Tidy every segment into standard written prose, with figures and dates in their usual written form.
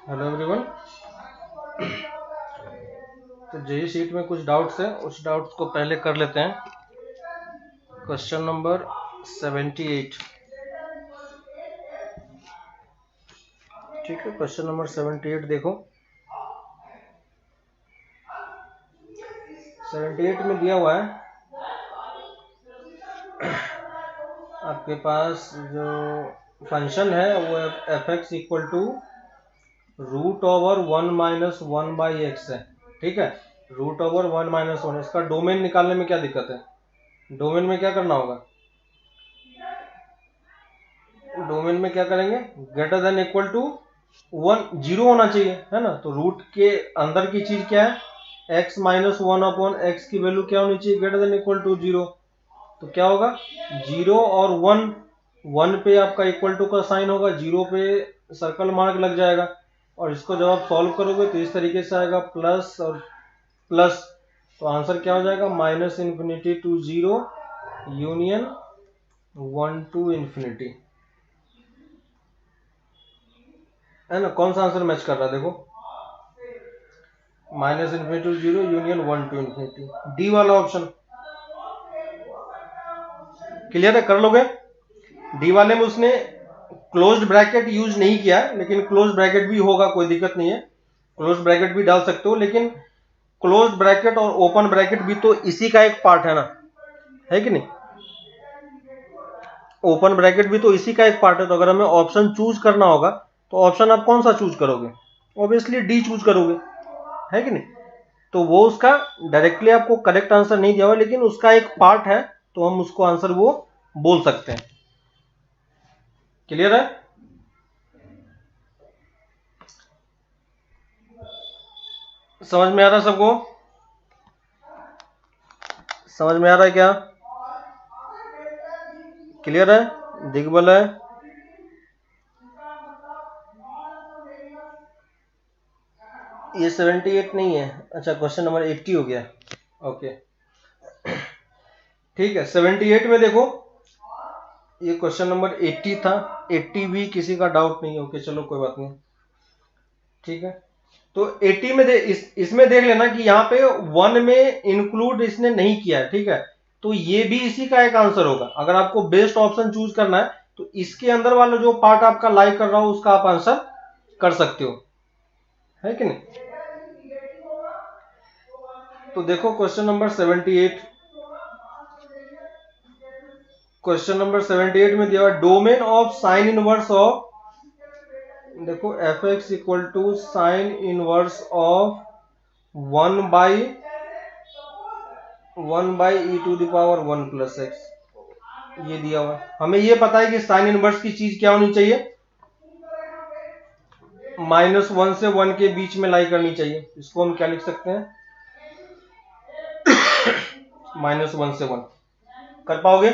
Hello everyone. तो JEE sheet में कुछ डाउट्स हैं, उस डाउट्स को पहले कर लेते हैं। Question number 78। ठीक है, क्वेश्चन नंबर 78 देखो। 78 में दिया हुआ है आपके पास जो फंक्शन है वो f x equal to root over 1 minus 1 by x है। ठीक है, रूट ओवर 1 माइनस 1। इसका डोमेन निकालने में क्या दिक्कत है? डोमेन में क्या करना होगा? डोमेन में क्या करेंगे? ग्रेटर देन इक्वल टू 1 0 होना चाहिए, है ना। तो रूट के अंदर की चीज क्या है? x माइनस 1 अपॉन एक्स की वैल्यू क्या होनी चाहिए? Greater than equal to 0। तो क्या होगा? 0 और 1 पे आपका इक्वल टू का साइन होगा, 0 पे सर्कल मार्क लग जाएगा। और इसको जब आप सॉल्व करोगे तो इस तरीके से आएगा, प्लस और प्लस। तो आंसर क्या हो जाएगा? Minus infinity to 0 union 1 to infinity, है ना। कौन सा आंसर मैच कर रहा है? देखो, minus infinity to 0 union 1 to infinity, D वाला ऑप्शन। क्लियर है? कर लोगे? डी वाले में उसने क्लोज्ड ब्रैकेट यूज नहीं किया, लेकिन क्लोज्ड ब्रैकेट भी होगा, कोई दिक्कत नहीं है। क्लोज्ड ब्रैकेट भी डाल सकते हो, लेकिन क्लोज्ड ब्रैकेट और ओपन ब्रैकेट भी तो इसी का एक पार्ट है ना, है कि नहीं। ओपन ब्रैकेट भी तो इसी का एक पार्ट है। तो अगर हमें ऑप्शन चूज करना होगा तो ऑप्शन आप कौन सा चूज करोगे? ऑब्वियसली डी चूज करोगे, है कि नहीं। तो वो उसका डायरेक्टली आपको करेक्ट आंसर नहीं दिया हुआ, लेकिन उसका एक पार्ट है, तो हम उसको आंसर वो बोल सकते हैं। क्लियर है? समझ में आ रहा है सबको? समझ में आ रहा है क्या? क्लियर है? दिग्बल है? ये 78 नहीं है, अच्छा क्वेश्चन नंबर 80 हो गया। ओके ठीक है, 78 में देखो, ये क्वेश्चन नंबर 80 था। 80 भी किसी का डाउट नहीं है। ओके चलो कोई बात नहीं, ठीक है। तो 80 में इसमें देख लेना कि यहाँ पे 1 में इंक्लूड इसने नहीं किया है, ठीक है। तो ये भी इसी का एक आंसर होगा। अगर आपको बेस्ट ऑप्शन चूज करना है तो इसके अंदर वाला जो पार्ट आपका लाइक कर रहा हो उसका आप आंसर कर सकते हो, है कि नहीं। तो देखो क्वेश्चन नंबर 78। क्वेश्चन नंबर 78 में दिया हुआ domain of sine inverse of, देखो f x equal to sine inverse of 1 by e to the power 1 plus x, ये दिया हुआ है। हमें ये पता है कि साइन इनवर्स की चीज क्या होनी चाहिए? -1 से 1 के बीच में लाई करनी चाहिए। इसको हम क्या लिख सकते हैं? -1 से 1 कर पाओगे,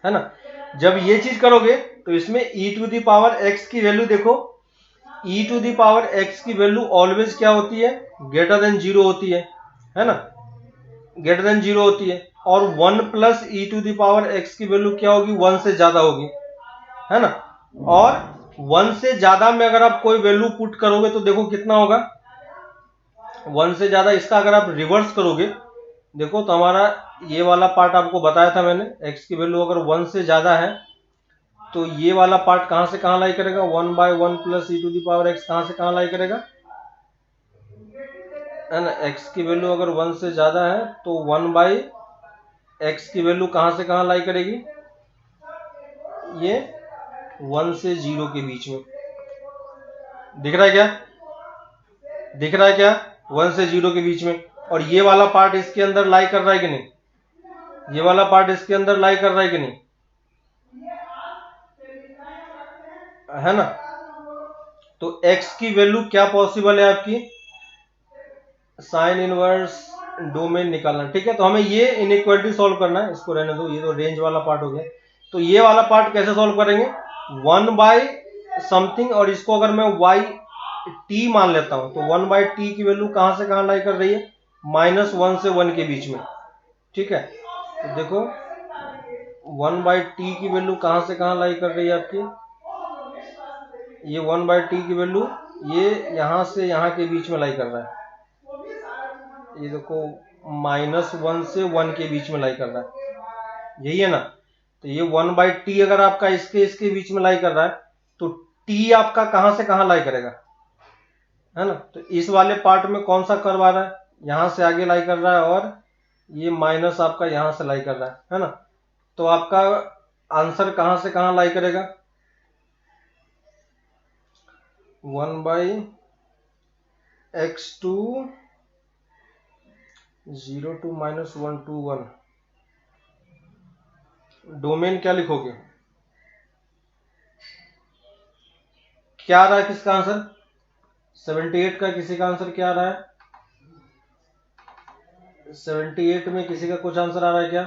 है ना। जब ये चीज करोगे तो इसमें e to the power x की वैल्यू देखो, e to the power x की वैल्यू ऑलवेज क्या होती है? ग्रेटर देन 0 होती है ना। ग्रेटर देन 0 होती है। और 1 plus e to the power x की वैल्यू क्या होगी? 1 से ज्यादा होगी, है ना। और 1 से ज्यादा में अगर आप कोई वैल्यू पुट करोगे तो देखो कितना होगा? 1 से ज्यादा। इसका अगर आप रिवर्स करोगे, देखो तो हमारा ये वाला पार्ट आपको बताया था मैंने, x की वैल्यू अगर 1 से ज्यादा है तो ये वाला पार्ट कहां से कहां लाई करेगा? 1 by 1 plus e to the power x कहां से कहां लाई करेगा, है ना। x की वैल्यू अगर 1 से ज्यादा है तो 1 बाई एक्स की वैल्यू कहां से कहां लाई करेगी? ये 1 से 0 के बीच में। दिख रहा है क्या? दिख रहा है क्या? 1 से 0 के बीच में। और ये वाला पार्ट इसके अंदर लाई कर रहा है कि नहीं? ये वाला पार्ट इसके अंदर लाई कर रहा है कि नहीं, है ना। तो x की वैल्यू क्या पॉसिबल है आपकी? साइन इनवर्स डोमेन निकालना, ठीक है। तो हमें ये इनइक्वालिटी सॉल्व करना है, इसको रहने दो, ये तो रेंज वाला पार्ट हो गया। तो ये वाला पार्ट कैसे सॉल्व करेंगे? 1 बाई समथिंग, और इसको अगर मैं y t मान लेता हूं तो 1 बाई टी की वैल्यू कहां से कहां लाई कर रही है? -1 से 1 के बीच में, ठीक है। तो देखो 1 बाई टी की वैल्यू कहां से कहां लाई कर रही है आपकी? ये 1/t की वैल्यू ये यहां से यहां के बीच में लाई कर रहा है। ये देखो -1 से 1 के बीच में लाई कर रहा है, यही है ना। तो ये 1/t अगर आपका इसके बीच में लाई कर रहा है तो t आपका कहां से कहां लाई करेगा, है ना। तो इस वाले पार्ट में कौन सा कर्व आ रहा है, यहां से आगे लाई कर रहा है, और ये माइनस आपका यहां से लाई कर रहा है ना। तो आपका आंसर कहां से कहां लाई करेगा, 1/x2 0 to -1 to 1। डोमेन क्या लिखोगे, क्या आ रहा है किसका आंसर, 78 का किसी का आंसर क्या आ रहा है, 78 में किसी का कुछ आंसर आ रहा है क्या,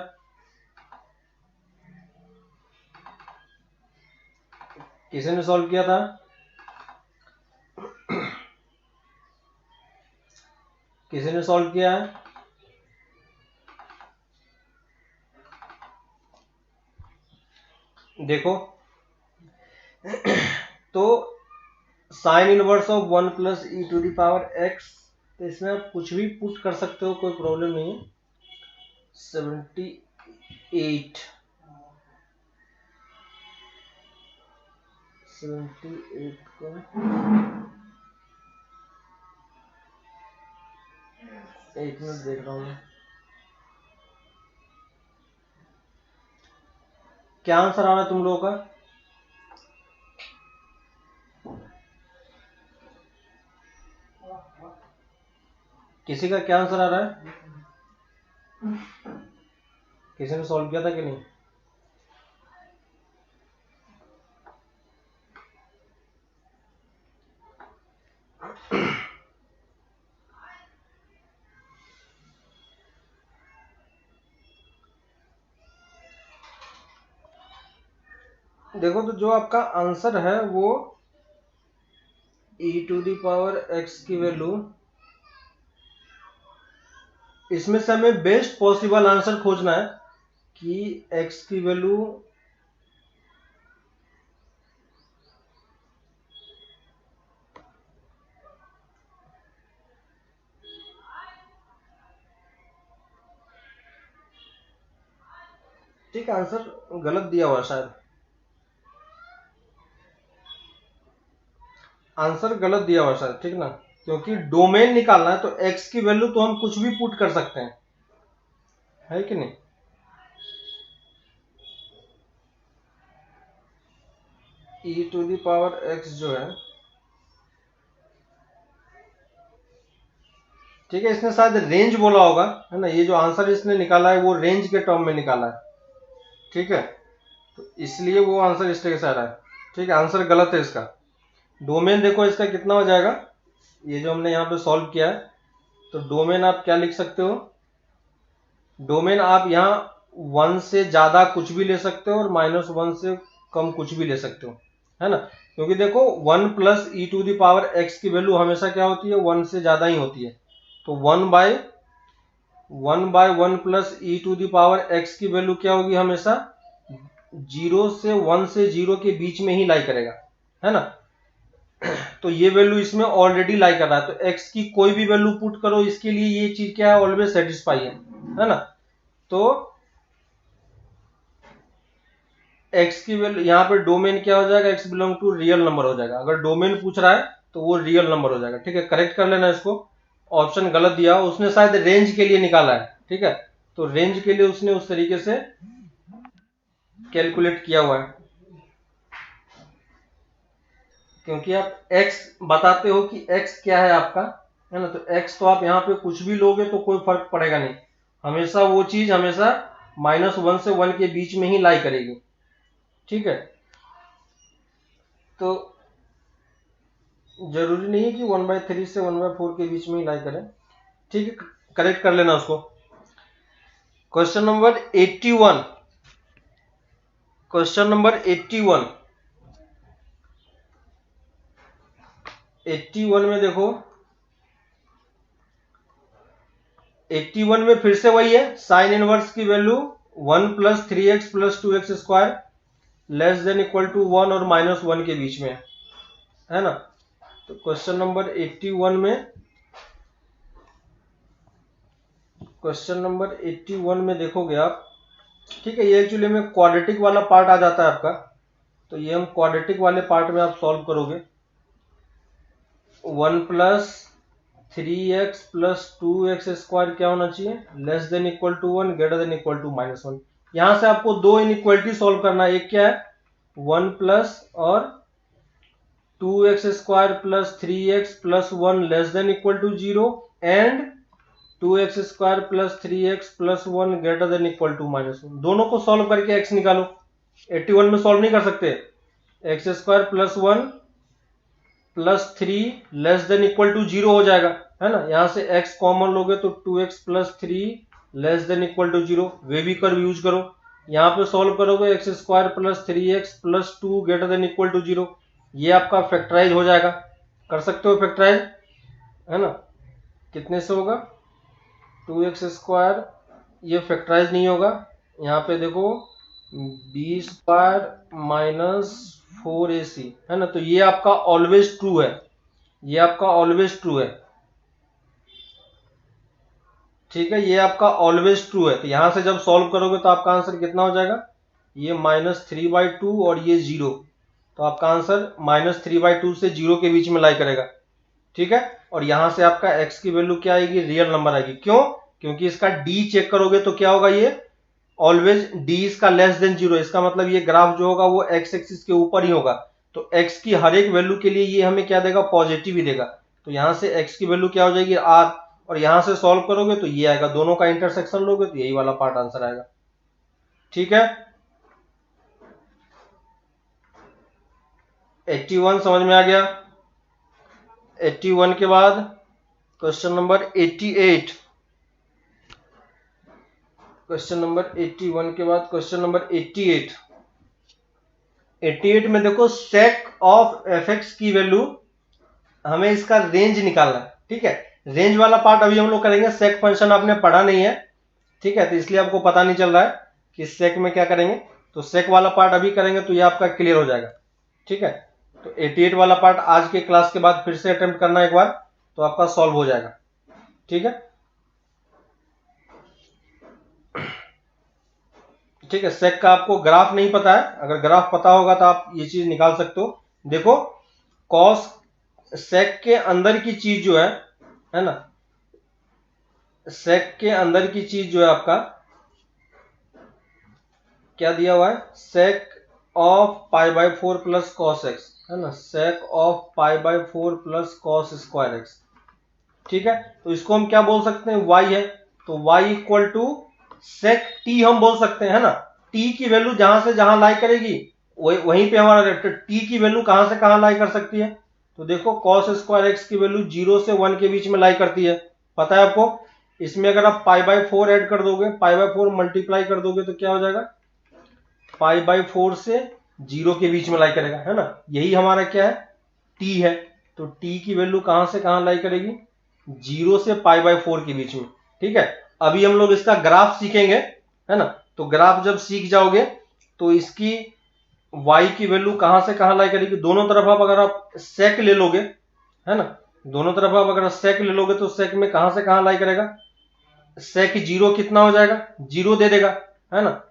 किसी ने सॉल्व किया था, किसी ने सॉल्व किया है, देखो तो साइन इनवर्स ऑफ 1 + e⁻x, तो इसमें आप कुछ भी पुट कर सकते हो, कोई प्रॉब्लम नहीं है। 78 को एक मिनट देख रहा हूं मैं, क्या आंसर आ रहा है तुम लोगों का, किसी का क्या आंसर आ रहा है, किसी ने सॉल्व किया था कि नहीं, देखो तो जो आपका आंसर है वो e⁻x की वैल्यू, इसमें से हमें बेस्ट पॉसिबल आंसर खोजना है कि x की वैल्यू ठीक है, आंसर गलत दिया हुआ शायद, आंसर गलत दिया हुआ शायद, ठीक ना, क्योंकि डोमेन निकालना है तो x की वैल्यू तो हम कुछ भी पुट कर सकते हैं, है कि नहीं। e⁻x जो है, ठीक है, इसने शायद रेंज बोला होगा, है ना, ये जो आंसर इसने निकाला है वो रेंज के टर्म में निकाला है, ठीक है, तो इसलिए वो आंसर इस तरह से आ रहा है, ठीक है, आंसर गलत है इसका। डोमेन देखो इसका कितना हो जाएगा, ये जो हमने यहाँ पे सॉल्व किया है, तो डोमेन आप क्या लिख सकते हो, डोमेन आप यहाँ 1 से ज्यादा कुछ भी ले सकते हो और -1 से कम कुछ भी ले सकते हो, है ना, क्योंकि देखो 1 + e⁻x की वैल्यू हमेशा क्या होती है, 1 से ज्यादा ही होती है, तो 1/1 + e⁻x की वैल्यू क्या होगी, हमेशा 0 से 1 से 0 के बीच में ही लाई करेगा, है ना। तो ये वैल्यू इसमें ऑलरेडी लाई कर रहा है, तो x की कोई भी वैल्यू पुट करो, इसके लिए ये चीज क्या है, ऑलवेज सेटिस्फाई है ना। तो x की वैल्यू यहाँ पे डोमेन क्या हो जाएगा, x belong to real number हो जाएगा, अगर डोमेन पूछ रहा है तो वो रियल नंबर हो जाएगा, ठीक है, करेक्ट कर लेना इसको, ऑप्शन गलत दिया, उसने शायद रेंज के लिए निकाला है, ठीक है, तो रेंज के लिए उसने उस तरीके से कैलकुलेट किया हुआ है, क्योंकि आप x बताते हो कि x क्या है आपका, है ना, तो x तो आप यहाँ पे कुछ भी लोगे तो कोई फर्क पड़ेगा नहीं, हमेशा वो चीज हमेशा -1 से 1 के बीच में ही लाई करेगी, ठीक है, तो जरूरी नहीं है कि 1/3 से 1/4 के बीच में ही लाई करें, ठीक है, करेक्ट कर लेना उसको। क्वेश्चन नंबर 81, क्वेश्चन नंबर 81, 81 में देखो, 81 में फिर से वही है, साइन इनवर्स की वैल्यू 1 + 3x + 2x² < 1 और -1 के बीच में है, है ना। तो क्वेश्चन नंबर 81 में देखोगे आप, ठीक है, ये एक्चुअली में क्वाड्रेटिक वाला पार्ट आ जाता है आपका, तो ये हम क्वाड्रेटिक वाले पार्ट में आप सॉल्व करोगे। 1 plus 3x plus 2x square क्या होना चाहिए, less than equal to 1, greater than equal to -1। यहां से आपको दो इनइक्वालिटी सॉल्व करना है। एक क्या है, 1 प्लस और 2x square plus 3x plus 1 less than equal to 0 and 2x square plus 3x plus 1 greater than equal to -1। दोनों को सॉल्व करके x निकालो। 81 में सॉल्व नहीं कर सकते। x square plus 1 plus 3 less than equal to 0 हो जाएगा, है ना। यहां से x कॉमन लोगे तो 2x plus 3 less than equal to 0, wavy curve use करो। यहाँ पे सॉल्व करोगे x square plus 3x plus 2 greater than equal to 0, ये आपका फैक्टराइज हो जाएगा। कर सकते हो फैक्टराइज, है ना। कितने से होगा, 2x स्क्वायर, ये फैक्टराइज नहीं होगा। यहाँ पे देखो b स्क्वायर माइनस 4ac, है ना। तो ये आपका ऑलवेज ट्रू है, ये आपका ऑलवेज ट्रू है, ठीक है, ये आपका ऑलवेज ट्रू है। तो यहां से जब सॉल्व करोगे तो आपका आंसर कितना हो जाएगा, ये -3/2 और ये 0, तो आपका आंसर -3/2 से 0 के बीच में लाई करेगा, ठीक है। और यहां से आपका x की वैल्यू क्या आएगी, रियल नंबर आएगी। क्यों, क्योंकि इसका d चेक करोगे तो क्या होगा, ये ऑलवेज d इसका लेस देन 0, इसका मतलब ये ग्राफ जो होगा वो x एक्सिस के ऊपर ही होगा। तो x की हर एक वैल्यू के लिए ये हमें क्या देगा, पॉजिटिव ही देगा। तो यहां से x की वैल्यू क्या हो जाएगी, r, और यहां से सॉल्व करोगे तो ये आएगा, दोनों का इंटरसेक्शन लोगे तो यही वाला पार्ट आंसर आएगा, ठीक है। 81 समझ में आ गया। 81 के बाद क्वेश्चन नंबर 88, क्वेश्चन नंबर 81 के बाद क्वेश्चन नंबर 88। 88 में देखो sec ऑफ fx की वैल्यू, हमें इसका रेंज निकालना है, ठीक है। रेंज वाला पार्ट अभी हम लोग करेंगे, sec फंक्शन आपने पढ़ा नहीं है, ठीक है, तो इसलिए आपको पता नहीं चल रहा है कि sec में क्या करेंगे। तो sec वाला पार्ट अभी करेंगे तो ये आपका क्लियर हो जाएगा, ठीक है। तो 88 वाला पार्ट आज के क्लास के बाद फिर से अटेम्प्ट करना एक बार, तो आपका सॉल्व हो जाएगा, ठीक है, ठीक है। सेक का आपको ग्राफ नहीं पता है, अगर ग्राफ पता होगा तो आप ये चीज निकाल सकते हो। देखो कॉस सेक के अंदर की चीज जो है ना, सेक के अंदर की चीज जो है आपका क्या दिया हुआ है, sec of π/4 plus cos x, है ना, sec of π/4 plus cos square x, ठीक है। तो इसको हम क्या बोल सकते हैं, y है, तो y equal to sec t हम बोल सकते हैं, है ना। t की वैल्यू जहां से जहां लाई करेगी वहीं पे हमारा t की वैल्यू कहां से कहां लाई कर सकती है, तो देखो cos स्क्वायर एक्स की वैल्यू 0 से 1 के बीच में लाई करती है, पता है आपको। इसमें अगर आप π/4 ऐड कर दोगे, π/4 मल्टीप्लाई कर दोगे तो क्या हो जाएगा, π/4 से 0 के बीच में लाई करेगा, है ना। यही हमारा क्या है, t है। तो t की वैल्यू कहां से कहां लाई करेगी, 0 से π/4 के बीच में, ठीक है। अभी हम लोग इसका ग्राफ सीखेंगे, है ना। तो ग्राफ जब सीख जाओगे तो इसकी y की वैल्यू कहां से कहां लाई करेगी, दोनों तरफ आप अगर आप सेक ले लोगे, है ना, दोनों तरफ आप अगर सेक ले लोगे तो सेक में कहां से कहां लाई करेगा, सेक 0 कितना हो जाएगा, 0 दे देगा, है ना।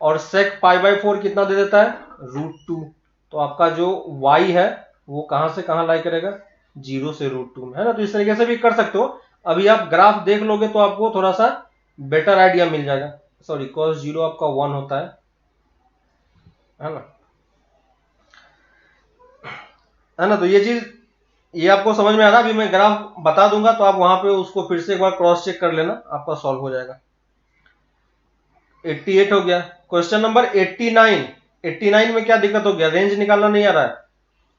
और सेक π/4 कितना दे देता है, √2। तो आपका जो y है वो कहां से कहां लाई करेगा, 0 से √2 में, है ना। तो इस तरीके से भी कर सकते हो। अभी आप ग्राफ देख लोगे तो आपको थोड़ा सा बेटर आइडिया मिल जाएगा। सॉरी, cos 0 आपका 1 होता है ना, है ना। तो ये चीज ये आपको समझ में आ रहा है। अभी मैं ग्राफ बता दूंगा तो आप वहां पे उसको फिर से एक बार क्रॉस चेक कर लेना, आपका सॉल्व हो जाएगा। 88 हो गया। Question number 89। 89 में क्या दिक्कत हो गया, रेंज निकालना नहीं आ रहा है।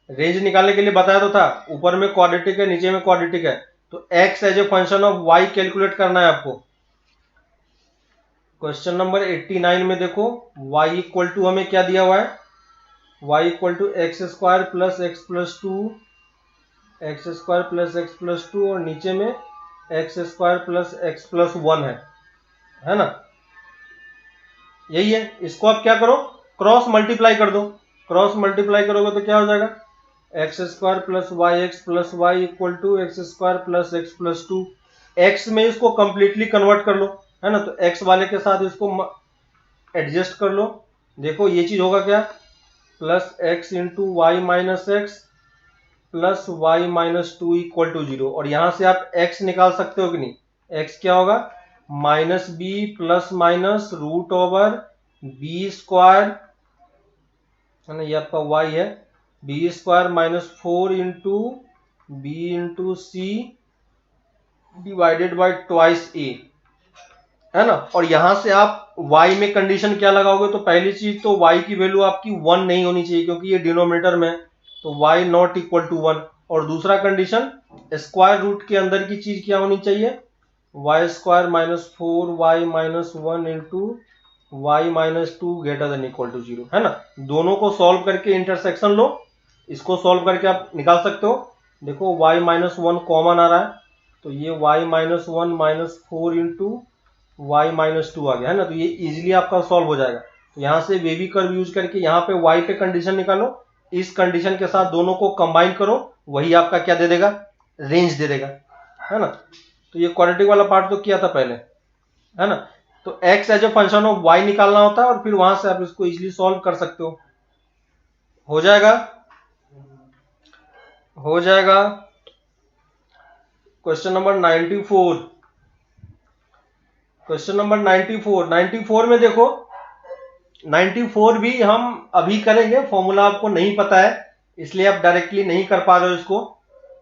रेंज निकालने के लिए बताया तो था, ऊपर में क्वाड्रेटिक है, नीचे में क्वाड्रेटिक है, तो x as a function of y calculate करना है आपको। क्वेश्चन नंबर 89 में देखो y इक्वल टू हमें क्या दिया हुआ है, y equal to x square plus x plus 2, x square plus x plus 2, और नीचे में x square plus x plus 1 है ना। यही है। इसको आप क्या करो, क्रॉस मल्टीप्लाई कर दो। क्रॉस मल्टीप्लाई करोगे तो क्या हो जाएगा, x square plus y x plus y equal to x square plus x plus two. X में इसको कंप्लीटली कन्वर्ट कर लो, है ना, तो एक्स वाले के साथ इसको एडजस्ट कर लो। देखो ये चीज होगा क्या, plus x into y minus x plus y minus two equal to zero. और यहां से आप x निकाल सकते हो कि नहीं, x क्या होगा, minus b plus minus root over b square, है ना, ये आपका y है, b square minus 4 into b into c divided by twice a, है ना। और यहां से आप y में कंडीशन क्या लगाओगे, तो पहली चीज तो y की वैल्यू आपकी 1 नहीं होनी चाहिए क्योंकि ये डिनोमिनेटर में, तो y नॉट इक्वल टू 1। और दूसरा कंडीशन, स्क्वायर रूट के अंदर की चीज क्या होनी चाहिए, y square minus 4y minus 1 into y minus two greater than equal to 0, है ना। दोनों को सॉल्व करके इंटरसेक्शन लो, इसको सॉल्व करके आप निकाल सकते हो। देखो y माइनस 1 कॉमन आ रहा है, तो ये y minus 1 minus 4 into y minus two आ गया, है ना, तो ये इजीली आपका सॉल्व हो जाएगा। तो यहाँ से वेवी कर्व यूज करके यहाँ पे y पे कंडीशन निकालो, इस कंडीशन के साथ दोनों को कंबाइन करो, वही आपका क्या दे देगा, रेंज दे देगा, है ना। तो ये क्वाड्रेटिक वाला पार्ट तो किया था पहले, है ना। तो x as a function of y निकालना होता है और फिर वहां से आप इसको इजीली सॉल्व कर सकते हो जाएगा, हो जाएगा। क्वेश्चन नंबर 94, क्वेश्चन नंबर 94 में देखो, 94 भी हम अभी करेंगे, फॉर्मूला आपको नहीं पता है इसलिए आप डायरेक्टली नहीं कर पा रहे हो इसको,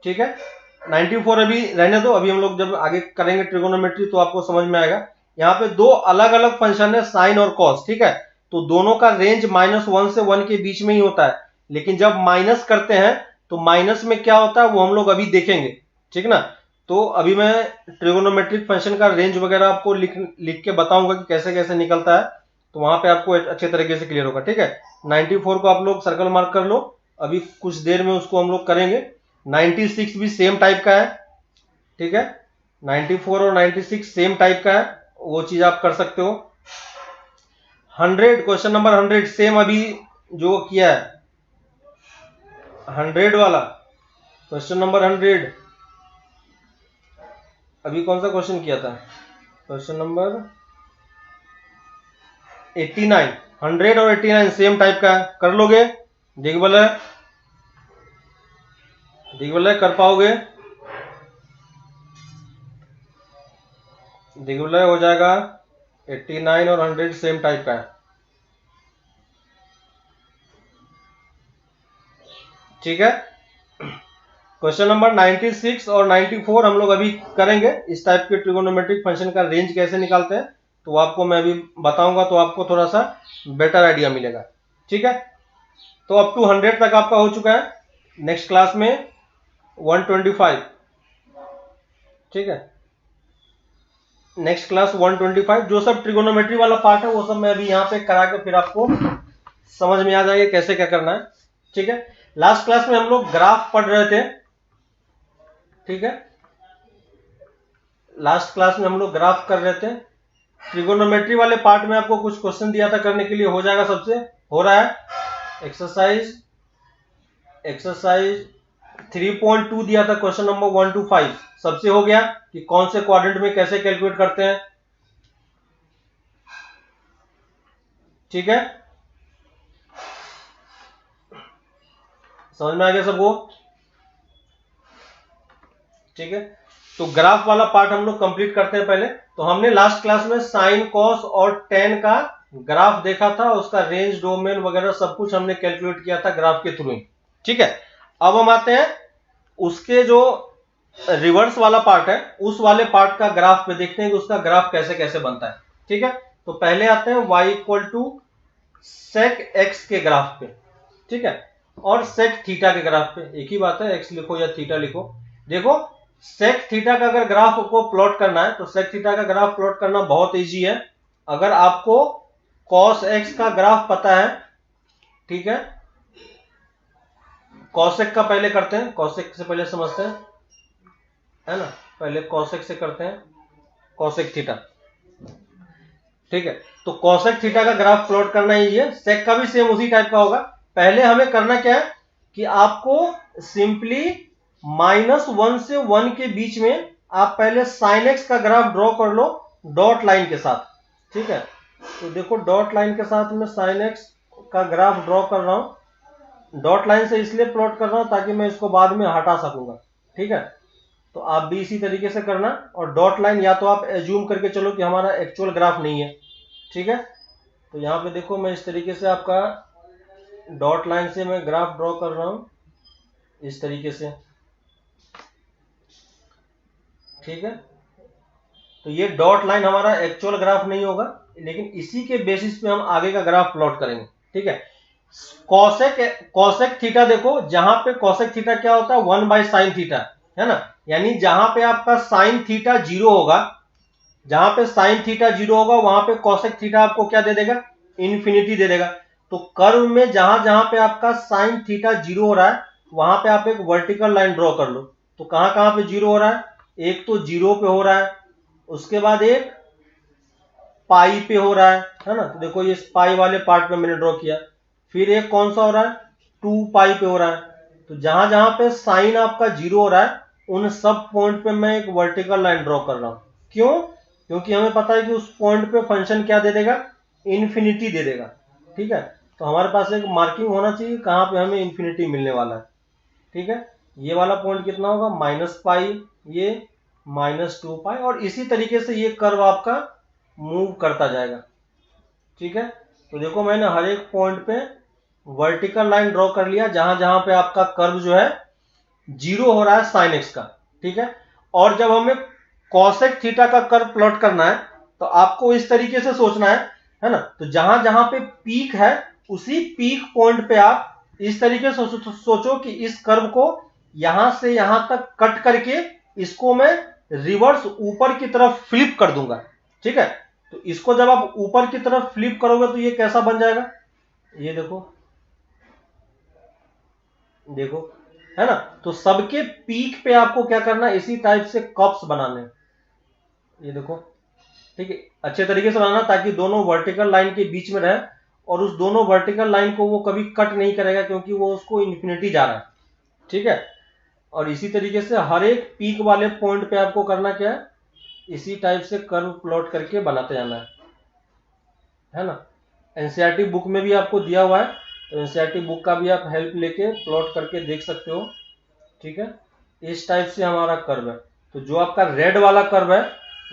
ठीक है। 94 अभी रहने दो, अभी हम लोग जब आगे करेंगे ट्रिगोनोमेट्री तो आपको समझ में आएगा। यहाँ पे दो अलग अलग फंक्शन है, साइन और कॉस, ठीक है, तो दोनों का रेंज -1 से 1 के बीच में ही होता है, लेकिन जब माइनस करते हैं तो माइनस में क्या होता है वो हम लोग अभी देखेंगे, ठीक ना। तो अभी मैं ट्रिगोनोमेट्रिक फंक्शन का रेंज वगैरह आपको लिख के बताऊंगा कि कैसे कैसे निकलता है, तो वहां पे आपको अच्छे तरीके से क्लियर होगा, ठीक है। 94 को आप लोग सर्कल मार्क कर लो, अभी कुछ देर में उसको हम लोग करेंगे। 96 भी सेम टाइप का है, ठीक है, 94 और 96 सेम टाइप का है, वो चीज आप कर सकते हो। 100, क्वेश्चन नंबर 100 सेम अभी जो किया है 100 वाला, क्वेश्चन नंबर 100 अभी कौन सा क्वेश्चन किया था, क्वेश्चन नंबर 89, 100 और 89 सेम टाइप का है, कर लोगे, दिग्बल है, दिग्बल है, कर पाओगे, दिग्बल हो जाएगा। 89 और 100 सेम टाइप का है, ठीक है। क्वेश्चन नंबर 96 और 94 हम लोग अभी करेंगे, इस टाइप के ट्रिगोनोमेट्रिक फंक्शन का रेंज कैसे निकालते हैं तो आपको मैं अभी बताऊंगा, तो आपको थोड़ा सा बेटर आइडिया मिलेगा, ठीक है। तो अप टू 100 तक आपका हो चुका है, नेक्स्ट क्लास में 125, ठीक है, नेक्स्ट क्लास 125। जो सब ट्रिगोनोमेट्री वाला पार्ट है वो सब मैं अभी यहाँ पे करा के फिर आपको समझ में आ जाएगा कैसे क्या करना है, ठीक है। लास्ट क्लास में हम लोग ग्राफ पढ़ रहे थे, ठीक है, लास्ट क्लास में हम लोग ग्राफ कर रहे थे। ट्रिगोनोमेट्री वाले पार्ट में आपको कुछ क्वेश्चन दिया था करने के लिए, हो जाएगा, सबसे हो रहा है। एक्सरसाइज 3.2 दिया था, क्वेश्चन नंबर 1 to 5 सबसे हो गया कि कौन से क्वाड्रेंट में कैसे कैलकुलेट करते हैं, ठीक है, समझ में आ गया सबको, ठीक है। तो ग्राफ वाला पार्ट हम लोग कंप्लीट करते हैं पहले। तो हमने लास्ट क्लास में साइन कॉस और टेन का ग्राफ देखा था, उसका रेंज डोमेन वगैरह सब कुछ हमने कैलकुलेट किया था ग्राफ के थ्रू ही, ठीक है। अब हम आते हैं उसके जो रिवर्स वाला पार्ट है, उस वाले पार्ट का ग्राफ पे देखते हैं कि उसका ग्राफ कैसे कैसे बनता है, ठीक है। तो पहले आते हैं y equal to sec x के ग्राफ पे, ठीक है, और सेक थीटा के ग्राफ पे, एक ही बात है, x लिखो या थीटा लिखो। देखो सेक थीटा का अगर ग्राफ को प्लॉट करना है तो सेक थीटा का ग्राफ प्लॉट करना बहुत इजी है। अगर आपको कॉस एक्स का ग्राफ पता है, ठीक है, कॉसेक का पहले करते हैं, कॉसेक से पहले समझते हैं, है ना, पहले कॉसेक से करते हैं, कॉसेक थीटा, ठीक है। तो कॉसेक थीटा का ग्राफ प्लॉट करना ही है, सेक का भी सेम उसी टाइप का होगा। पहले हमें करना क्या है कि आपको सिंपली -1 से 1 के बीच में आप पहले sin x का ग्राफ ड्रॉ कर लो डॉट लाइन के साथ। ठीक है, तो देखो डॉट लाइन के साथ मैं sin x का ग्राफ ड्रॉ कर रहा हूं। डॉट लाइन से इसलिए प्लॉट कर रहा हूं ताकि मैं इसको बाद में हटा सकूंगा। ठीक है, तो आप भी इसी तरीके से करना। और डॉट लाइन या तो आप एज्यूम करके चलो कि हमारा एक्चुअल ग्राफ नहीं है। ठीक है, तो यहाँ पे देखो मैं इस तरीके से आपका डॉट लाइन से मैं ग्राफ ड्रॉ कर रहा हूं इस तरीके से। ठीक है, तो ये डॉट लाइन हमारा एक्चुअल ग्राफ नहीं होगा, लेकिन इसी के बेसिस पे हम आगे का ग्राफ प्लॉट करेंगे। ठीक है, कॉसेक थीटा देखो, जहां पे कॉसेक थीटा क्या होता है 1/sin थीटा, है ना, यानी जहां पे आपका साइन थीटा 0 होगा, जहां पे साइन थीटा 0 होगा वहां पे कॉसेक थीटा आपको क्या दे देगा, इन्फिनिटी दे देगा। तो कर्व में जहां जहां पे आपका साइन थीटा 0 हो रहा है वहां पे आप एक वर्टिकल लाइन ड्रॉ कर लो। तो कहां कहां पे 0 हो रहा है, एक तो 0 पे हो रहा है, उसके बाद एक पाई पे हो रहा है ना, तो देखो ये पाई वाले पार्ट पे मैंने ड्रॉ किया। फिर एक कौन सा हो रहा है, 2 पाई पे हो रहा है। तो जहां जहां पे साइन आपका 0 हो रहा है उन सब पॉइंट पे मैं एक वर्टिकल लाइन ड्रॉ कर रहा हूं। क्यों, क्योंकि हमें पता है कि उस पॉइंट पे फंक्शन क्या दे देगा, इन्फिनिटी दे देगा। ठीक है, तो हमारे पास एक मार्किंग होना चाहिए कहां पे हमें इन्फिनिटी मिलने वाला है। ठीक है, ये वाला पॉइंट कितना होगा, -पाई, ये -2 पाई, और इसी तरीके से ये कर्व आपका मूव करता जाएगा। ठीक है, तो देखो मैंने हर एक पॉइंट पे वर्टिकल लाइन ड्रॉ कर लिया जहां जहां पे आपका कर्व जो है 0 हो रहा है sin x का। ठीक है, और जब हमें cosec थीटा का कर्व प्लॉट करना है तो आपको इस तरीके से सोचना है ना, तो जहां जहां पे पीक है उसी पीक पॉइंट पे आप इस तरीके से सोचो कि इस कर्व को यहां से यहां तक कट करके इसको मैं रिवर्स ऊपर की तरफ फ्लिप कर दूंगा। ठीक है, तो इसको जब आप ऊपर की तरफ फ्लिप करोगे तो ये कैसा बन जाएगा, ये देखो, देखो, है ना। तो सबके पीक पे आपको क्या करना है, इसी टाइप से कप्स बनाने, ये देखो। ठीक है, अच्छे तरीके से बनाना ताकि दोनों वर्टिकल लाइन के बीच में रहे और उस दोनों वर्टिकल लाइन को वो कभी कट नहीं करेगा क्योंकि वो उसको इन्फिनिटी जा रहा है। ठीक है, और इसी तरीके से हर एक पीक वाले पॉइंट पे आपको करना क्या है, इसी टाइप से कर्व प्लॉट करके बनाते जाना है ना। एनसीईआरटी बुक में भी आपको दिया हुआ है, तो एनसीईआरटी बुक का भी आप हेल्प लेके प्लॉट करके देख सकते हो। ठीक है, इस टाइप से हमारा कर्व है। तो जो आपका रेड वाला कर्व है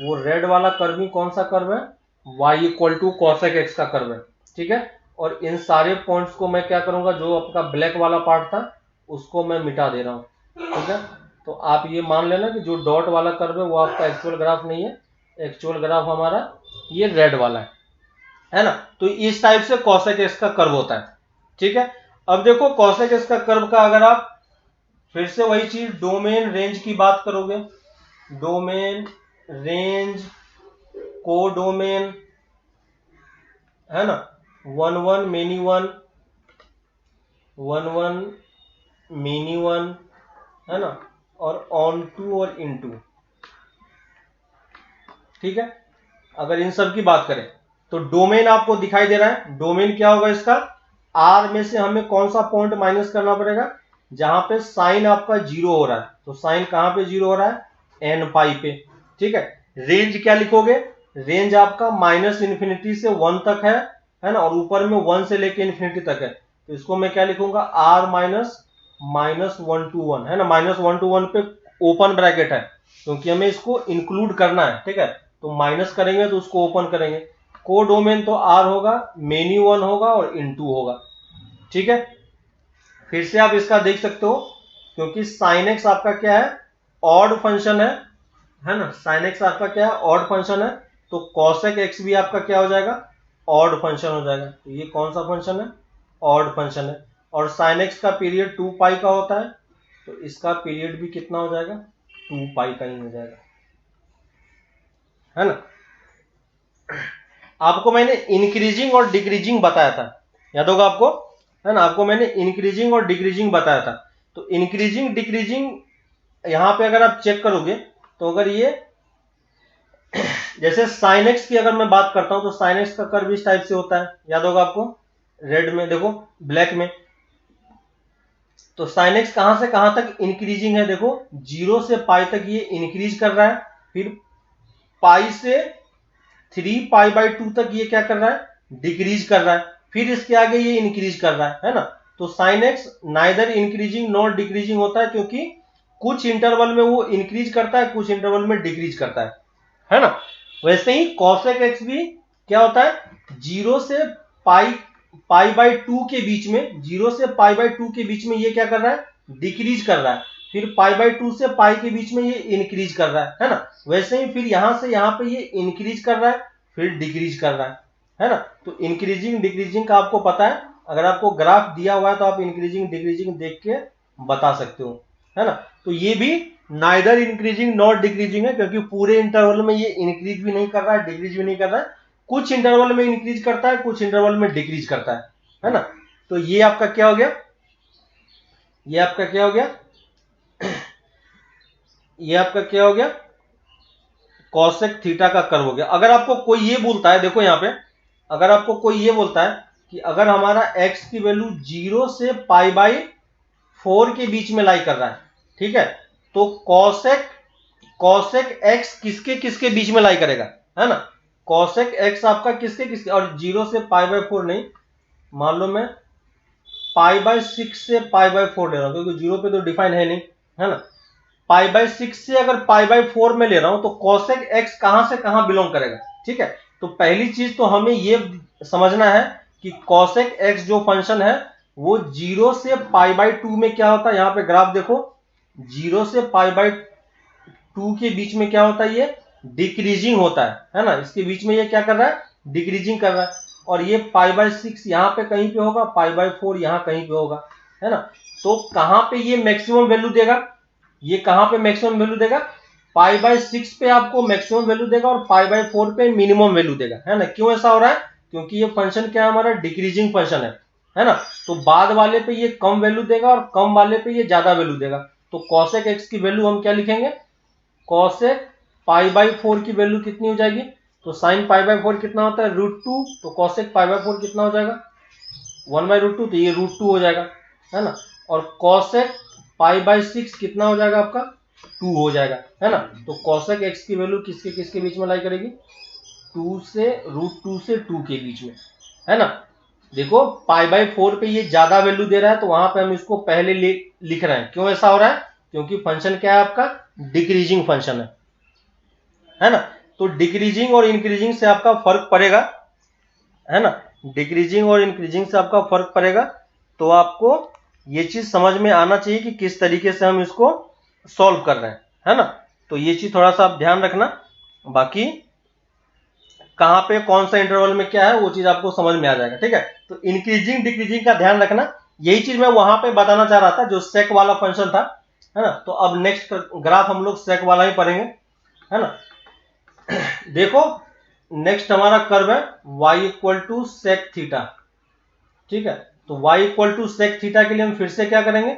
वो रेड वाला कर्व ही कौन सा कर्व है, y = cosec x का कर्व है। ठीक है, और इन सारे पॉइंट्स को मैं क्या करूंगा, जो आपका ब्लैक वाला पार्ट था उसको मैं मिटा दे रहा हूं। ठीक है, तो आप ये मान लेना कि जो डॉट वाला कर्व है वो आपका एक्चुअल ग्राफ नहीं है, एक्चुअल ग्राफ हमारा ये रेड वाला है ना। तो इस टाइप से cosec x का कर्व होता है। ठीक है, अब देखो cosec x का कर्व का अगर आप फिर से वही चीज डोमेन रेंज की बात करोगे, डोमेन रेंज कोडोमेन, है ना, 1 1 मेनी 1, 1 1 मेनी 1, है ना, और ऑन टू और इन टू। ठीक है, अगर इन सब की बात करें तो डोमेन आपको दिखाई दे रहा है, डोमेन क्या होगा इसका, आर में से हमें कौन सा पॉइंट माइनस करना पड़ेगा, जहां पे साइन आपका 0 हो रहा है। तो साइन कहां पे 0 हो रहा है, n पाई पे। ठीक है, रेंज क्या लिखोगे, रेंज आपका -∞ से 1 तक है ना, और ऊपर में 1 से लेके इन्फिनिटी तक है। तो इसको मैं क्या लिखूंगा, r -1 to 1, है ना, -1 to 1 पे ओपन ब्रैकेट है क्योंकि हमें इसको इंक्लूड करना है। ठीक है, तो माइनस करेंगे तो उसको ओपन करेंगे। कोडोमेन तो r होगा, मेनी 1 होगा और इनटू होगा। ठीक है, फिर से आप इसका देख सकते हो क्योंकि sin x आपका क्या है, ऑड फंक्शन है ना, sin x आपका क्या है, ऑड फंक्शन है, तो cosec x भी आपका क्या हो जाएगा, ऑड फंक्शन हो जाएगा। तो ये कौन सा फंक्शन है, ऑड फंक्शन है, और sin x का पीरियड 2 पाई का होता है, तो इसका पीरियड भी कितना हो जाएगा, 2 पाई का ही हो जाएगा, है ना। आपको मैंने इंक्रीजिंग और डिक्रीजिंग बताया था, याद होगा आपको, है ना, आपको मैंने इंक्रीजिंग और डिक्रीजिंग बताया था। तो इंक्रीजिंग डिक्रीजिंग यहां पे अगर आप चेक करोगे तो अगर ये जैसे sin x की अगर मैं बात करता हूं तो sin x का कर्व इस टाइप से होता है, याद होगा आपको, रेड में देखो, ब्लैक में तो साइन एक्स कहां से कहां तक इंक्रीजिंग है, देखो 0 से पाई तक ये इंक्रीज कर रहा है, फिर पाई से 3π/2 तक ये क्या कर रहा है, डिक्रीज कर रहा है, फिर इसके आगे ये इंक्रीज कर रहा है ना। तो sine x neither increasing not decreasing होता है, क्योंकि कुछ इंटरवल में वो इंक्रीज करता है, कुछ इंटरवल में डिक्रीज करता है ना। वैसे ही कॉसेक एक्स भी क्या होता है, 0 से π/2 के बीच में, 0 से π/2 के बीच में ये क्या कर रहा है, डिक्रीज कर रहा है, फिर π/2 से पाई के बीच में ये इंक्रीज कर रहा है ना। वैसे ही फिर यहां से यहां पे ये इंक्रीज कर रहा है, फिर डिक्रीज कर रहा है ना। तो इंक्रीजिंग डिक्रीजिंग का आपको पता है, अगर आपको ग्राफ दिया हुआ है तो आप इंक्रीजिंग डिक्रीजिंग देख के बता सकते हो, है ना। तो ये भी नाइदर इंक्रीजिंग नॉट डिक्रीजिंग है, क्योंकि पूरे इंटरवल में ये इंक्रीज भी नहीं कर रहा है, डिक्रीज भी नहीं कर रहा है, कुछ इंटरवल में इंक्रीज करता है, कुछ इंटरवल में डिक्रीज करता है ना। तो ये आपका क्या हो गया, ये आपका क्या हो गया, ये आपका क्या हो गया, कॉसेक थीटा का कर्व हो गया। अगर आपको कोई ये बोलता है, देखो यहां पे अगर आपको कोई ये बोलता है कि अगर हमारा x की वैल्यू 0 से π/4 के बीच में लाई कर रहा है, ठीक है, तो कॉसेक x किसके किसके बीच में लाई करेगा, है ना। कॉसेक x आपका किसके किसके, और 0 से π/4 नहीं, मान लो मैं π/6 से π/4 ले रहा हूं, क्योंकि 0 पे तो डिफाइन है नहीं, है ना। π/6 से अगर π/4 में ले रहा हूं तो कॉसेक x कहां से कहां बिलोंग करेगा, ठीक है। तो पहली चीज तो हमें ये समझना है कि कॉसेक x जो फंक्शन है वो 0 से π/2 में क्या होता है, यहां पे ग्राफ देखो, 0 से π/2 के बीच में क्या होता है, ये डिक्रीजिंग होता है ना। इसके बीच में ये क्या कर रहा है, डिक्रीजिंग कर रहा है, और ये π/6 यहां पे कहीं पे होगा, π/4 यहां कहीं पे होगा, है ना। तो कहां पे ये मैक्सिमम वैल्यू देगा, ये कहां पे मैक्सिमम वैल्यू देगा, π/6 पे आपको मैक्सिमम वैल्यू देगा और π/4 पे मिनिमम वैल्यू देगा, है ना। क्यों ऐसा हो रहा है, क्योंकि ये फंक्शन क्या है, हमारा डिक्रीजिंग फंक्शन है ना। तो बाद वाले पे ये कम वैल्यू देगा और कम वाले पे ये ज्यादा वैल्यू देगा। तो कॉसेक एक्स की वैल्यू हम क्या लिखेंगे, कॉसेक π/4 की वैल्यू कितनी हो जाएगी, तो साइन π/4 कितना होता है, √2, तो कॉसेक π/4 कितना हो जाएगा, 1/√2, तो ये √2 हो जाएगा, है ना। और कॉसेक π/6 कितना हो जाएगा आपका, 2 हो जाएगा, है ना। तो कॉसेक एक्स की वैल्यू किसके किसके बीच में लाई करेगी, 2 से √2 से 2 के बीच में, है ना। देखो π/4 पे ये ज्यादा वैल्यू दे रहा है, तो वहां पे हम इसको पहले लिख रहे हैं। क्यों ऐसा हो रहा है, क्योंकि फंक्शन क्या है आपका, डिक्रीजिंग फंक्शन है ना। तो डिक्रीजिंग और इंक्रीजिंग से आपका फर्क पड़ेगा, है ना, डिक्रीजिंग और इंक्रीजिंग से आपका फर्क पड़ेगा। तो आपको ये चीज समझ में आना चाहिए कि किस तरीके से हम इसको सॉल्व कर रहे हैं, है ना। तो ये चीज थोड़ा सा आप ध्यान रखना, बाकी कहां पे कौन सा इंटरवल में क्या है वो चीज आपको समझ में आ जाएगा, ठीक है। तो इंक्रीजिंग डिक्रीजिंग का ध्यान रखना, यही चीज मैं वहां पे बताना चाह रहा था जो सेक वाला फंक्शन था, है ना। तो अब नेक्स्ट ग्राफ हम लोग सेक वाला ही पढ़ेंगे, है ना। देखो नेक्स्ट हमारा कर्व है y = sec थीटा, ठीक है। तो y = sec थीटा के लिए हम फिर से क्या करेंगे,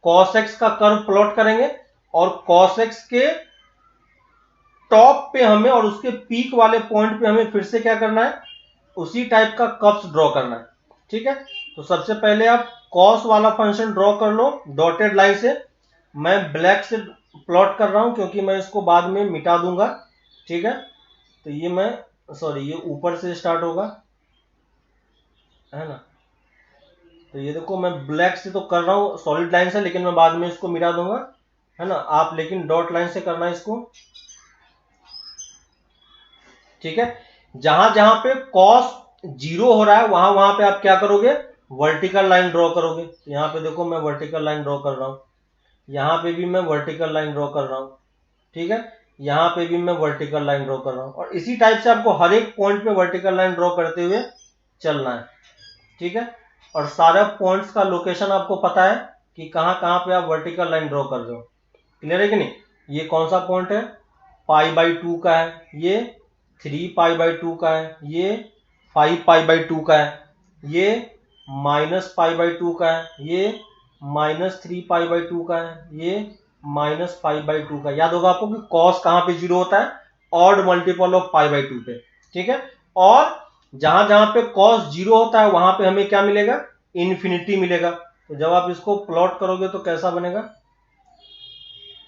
cos x का कर्व प्लॉट करेंगे, और cos x के टॉप पे हमें और उसके पीक वाले पॉइंट पे हमें फिर से क्या करना है, उसी टाइप का कर्व्स ड्रॉ करना है, ठीक है। तो सबसे पहले आप cos वाला फंक्शन ड्रॉ कर लो डॉटेड लाइन से। मैं ब्लैक से प्लॉट कर रहा हूं क्योंकि मैं इसको बाद में मिटा दूंगा, ठीक है। तो ये मैं ये ऊपर से स्टार्ट होगा, है ना। तो ये देखो मैं ब्लैक से तो कर रहा हूं सॉलिड लाइन से, लेकिन मैं बाद में इसको मिटा दूंगा, है ना। आप लेकिन डॉट लाइन से करना है इसको, ठीक है। जहां जहां पे cos 0 हो रहा है वहां वहां पे आप क्या करोगे, वर्टिकल लाइन ड्रॉ करोगे। तो यहां पे देखो मैं वर्टिकल लाइन ड्रॉ कर रहा हूं, यहां पे भी मैं वर्टिकल लाइन ड्रॉ कर रहा हूं, ठीक है। यहां पे भी मैं वर्टिकल लाइन ड्रॉ कर रहा हूं, और इसी टाइप से आपको हर एक पॉइंट पे वर्टिकल लाइन ड्रॉ करते हुए चलना है, ठीक है। और सारे पॉइंट्स का लोकेशन आपको पता है कि कहां कहां पे आप वर्टिकल लाइन ड्रॉ कर रहे हो, क्लियर है कि नहीं। ये कौन सा पॉइंट है, π/2 का है, ये 3π/2 का है, ये 5π/2 का है, ये -π/2 का है, ये -3π/2 का है, ये -π/2 का। याद होगा आपको कि cos कहां पे 0 होता है, ऑड मल्टीपल ऑफ π/2 पे, ठीक है। और जहां जहां पे cos 0 होता है वहां पे हमें क्या मिलेगा, इन्फिनिटी मिलेगा, तो जब आप इसको प्लॉट करोगे तो कैसा बनेगा,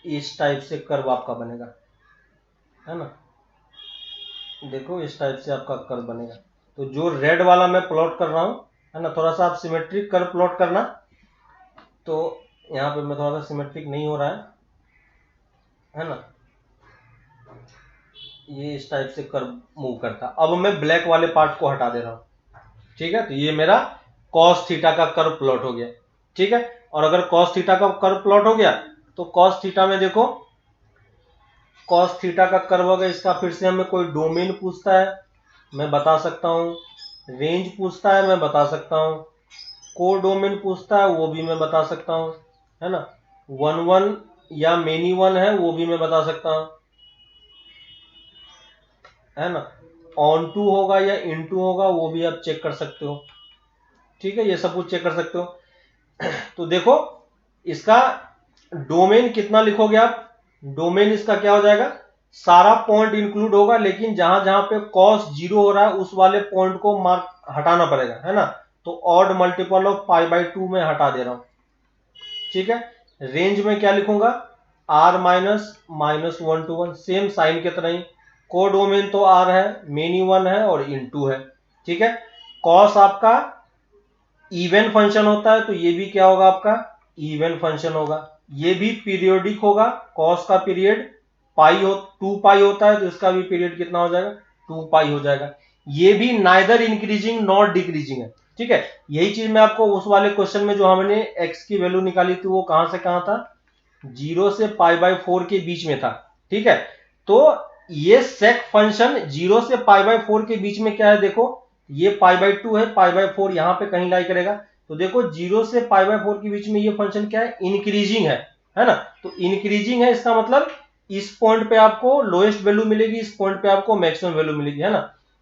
इस टाइप से कर्व आपका बनेगा, है ना। देखो इस टाइप से आपका कर्व बनेगा। तो जो रेड वाला मैं प्लॉट कर रहा हूं, है ना, थोड़ा सा आप सिमेट्रिक कर्व प्लॉट करना। तो यहाँ पे मैं थोड़ा सा सिमेट्रिक नहीं हो रहा है ना, ये इस टाइप से कर्व मूव करता। अब मैं ब्लैक वाले पार्ट को हटा दे रहा हूं, ठीक है। तो ये मेरा कॉस थीटा का कर्व प्लॉट हो गया, ठीक है। और अगर कॉस थीटा का कर्व प्लॉट हो गया तो कॉस थीटा में देखो, कॉस थीटा का कर्व हो गया, इसका फिर से हमें कोई डोमेन पूछता है, मैं बता सकता हूं, रेंज पूछता है, मैं बता सकता हूं, को डोमेन पूछता है, वो भी मैं बता सकता हूं, है ना, 1 1 या मेनी 1 है वो भी मैं बता सकता हूं, है ना, ऑन टू होगा या इन टू होगा वो भी आप चेक कर सकते हो, ठीक है। ये सब कुछ चेक कर सकते हो। तो देखो इसका डोमेन कितना लिखोगे आप, डोमेन इसका क्या हो जाएगा, सारा पॉइंट इंक्लूड होगा, लेकिन जहां जहां पे कॉस 0 हो रहा है उस वाले पॉइंट को मार्क हटाना पड़ेगा, है ना। तो ऑड मल्टीपल ऑफ π/2 में हटा दे रहा हूं, ठीक है। रेंज में क्या लिखूंगा, r -(-1 to 1), सेम साइन की तरह ही। कोडोमेन तो r है, मेनी 1 है और इन 2 है, ठीक है। कॉस आपका इवन फंक्शन होता है, तो ये भी क्या होगा आपका, इवन फंक्शन होगा। ये भी पीरियोडिक होगा, कॉस का पीरियड 2 पाई होता है, तो इसका भी पीरियड कितना हो जाएगा, 2 पाई हो जाएगा। ये भी नाइदर इंक्रीजिंग नॉट डिक्रीजिंग है, ठीक है। यही चीज मैं आपको उस वाले क्वेश्चन में जो हमने x की वैल्यू निकाली थी वो कहां से कहां था, 0 से π/4 के बीच में था, ठीक है। तो ये सेक फंक्शन 0 से π/4 के बीच में क्या है, देखो ये π/2 है, π/4 यहां पे कहीं लाई करेगा। तो देखो 0 से π/4 के बीच में ये फंक्शन क्या है, इंक्रीजिंग है ना। तो इंक्रीजिंग है, इसका मतलब इस पॉइंट पे आपको लोएस्ट वैल्यू मिलेगी, इस पॉइंट पे आपको मैक्सिमम वैल्यू मिलेगी, है ना।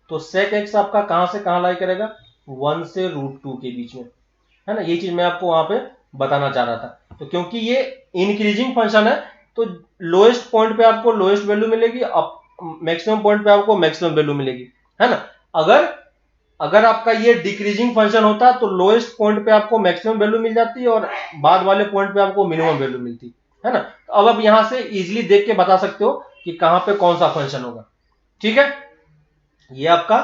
तो सेक एक्स आपका कहां से कहां लाई करेगा, 1 से √2 के बीच में, है ना। ये चीज मैं आपको वहां पे बताना चाह रहा था। तो क्योंकि ये इंक्रीजिंग फंक्शन है तो लोएस्ट पॉइंट पे आपको लोएस्ट वैल्यू मिलेगी, मैक्सिमम पॉइंट पे आपको मैक्सिमम वैल्यू मिलेगी, है ना। अगर आपका ये डिक्रीजिंग फंक्शन होता तो लोएस्ट पॉइंट पे आपको मैक्सिमम वैल्यू मिल जाती और बाद वाले पॉइंट पे आपको मिनिमम वैल्यू मिलती, है ना। तो अब आप यहां से इजीली देख के बता सकते हो कि कहां पे कौन सा फंक्शन होगा, ठीक है। ये आपका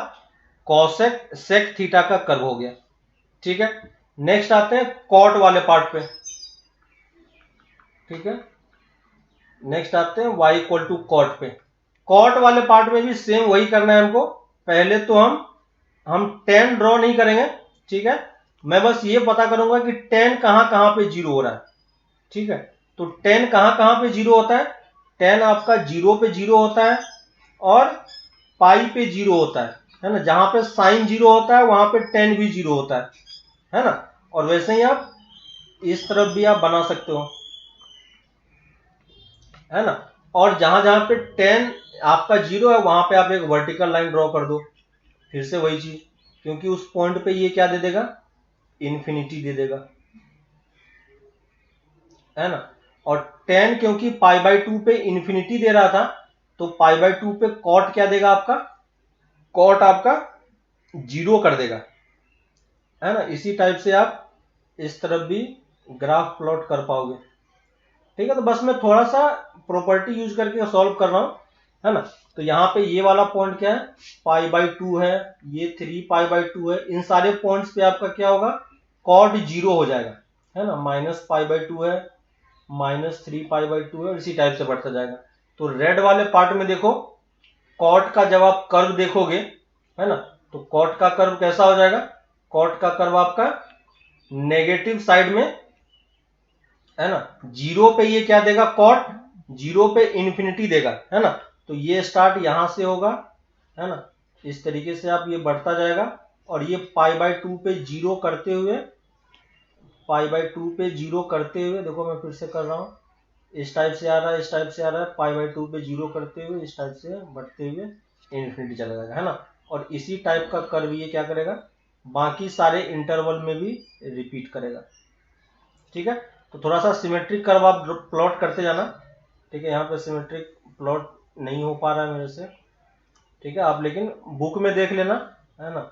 कॉसेक सेक थीटा का कर्व हो गया, ठीक है। नेक्स्ट आते हैं कॉट वाले पार्ट पे, ठीक है। नेक्स्ट आते हैं y = कॉट पे। कॉट वाले पार्ट में भी सेम वही करना है हमको। पहले तो हम tan ड्रॉ नहीं करेंगे, ठीक है। मैं बस ये पता करूंगा कि tan कहां कहां पे 0 हो रहा है, ठीक है। तो tan कहां कहां पे 0 होता है, tan आपका 0 पे 0 होता है और पाई पे 0 होता है ना। जहां पे साइन 0 होता है वहां पे tan भी 0 होता है ना। और वैसे ही आप इस तरफ भी आप बना सकते हो, है ना। और जहां जहां पे tan आपका 0 है वहां पे आप एक वर्टिकल लाइन ड्रॉ कर दो, फिर से वही चीज, क्योंकि उस पॉइंट पे ये क्या दे देगा, इन्फिनिटी दे देगा, है ना। और tan क्योंकि π/2 पे इन्फिनिटी दे रहा था तो π/2 पे कॉट क्या देगा आपका, कॉट आपका 0 कर देगा, है ना। इसी टाइप से आप इस तरफ भी ग्राफ प्लॉट कर पाओगे, ठीक है। तो बस मैं थोड़ा सा प्रॉपर्टी यूज करके सॉल्व कर रहा हूं, है ना। तो यहाँ पे ये वाला पॉइंट क्या है, π/2 है, ये 3π/2 है। इन सारे पॉइंट्स पे आपका क्या होगा, कॉट 0 हो जाएगा, है ना। -π/2 है, -3π/2 है, इसी टाइप से बढ़ता जाएगा। तो रेड वाले पार्ट में देखो कॉट का जब आप कर्व देखोगे, है ना, तो कॉट का कर्व कैसा हो जाएगा, कॉट का कर्व आपका नेगेटिव साइड में, है ना। 0 पे ये क्या देगा, कॉट 0 पे इन्फिनिटी देगा, है ना। तो ये स्टार्ट यहां से होगा, है ना। इस तरीके से आप ये बढ़ता जाएगा और ये π/2 पे 0 करते हुए, π/2 पे 0 करते हुए, देखो मैं फिर से कर रहा हूं, इस टाइप से आ रहा है, इस टाइप से आ रहा है, π/2 पे 0 करते हुए इस टाइप से बढ़ते हुए इन्फिनिटी चला जाएगा, है ना। और इसी टाइप का कर्व ये क्या करेगा, बाकी सारे इंटरवल में भी रिपीट करेगा, ठीक है। तो थोड़ा सा सिमेट्रिक कर्व आप प्लॉट करते जाना, ठीक है। यहाँ पे सिमेट्रिक प्लॉट नहीं हो पा रहा है मेरे से, ठीक है। आप लेकिन बुक में देख लेना, है ना,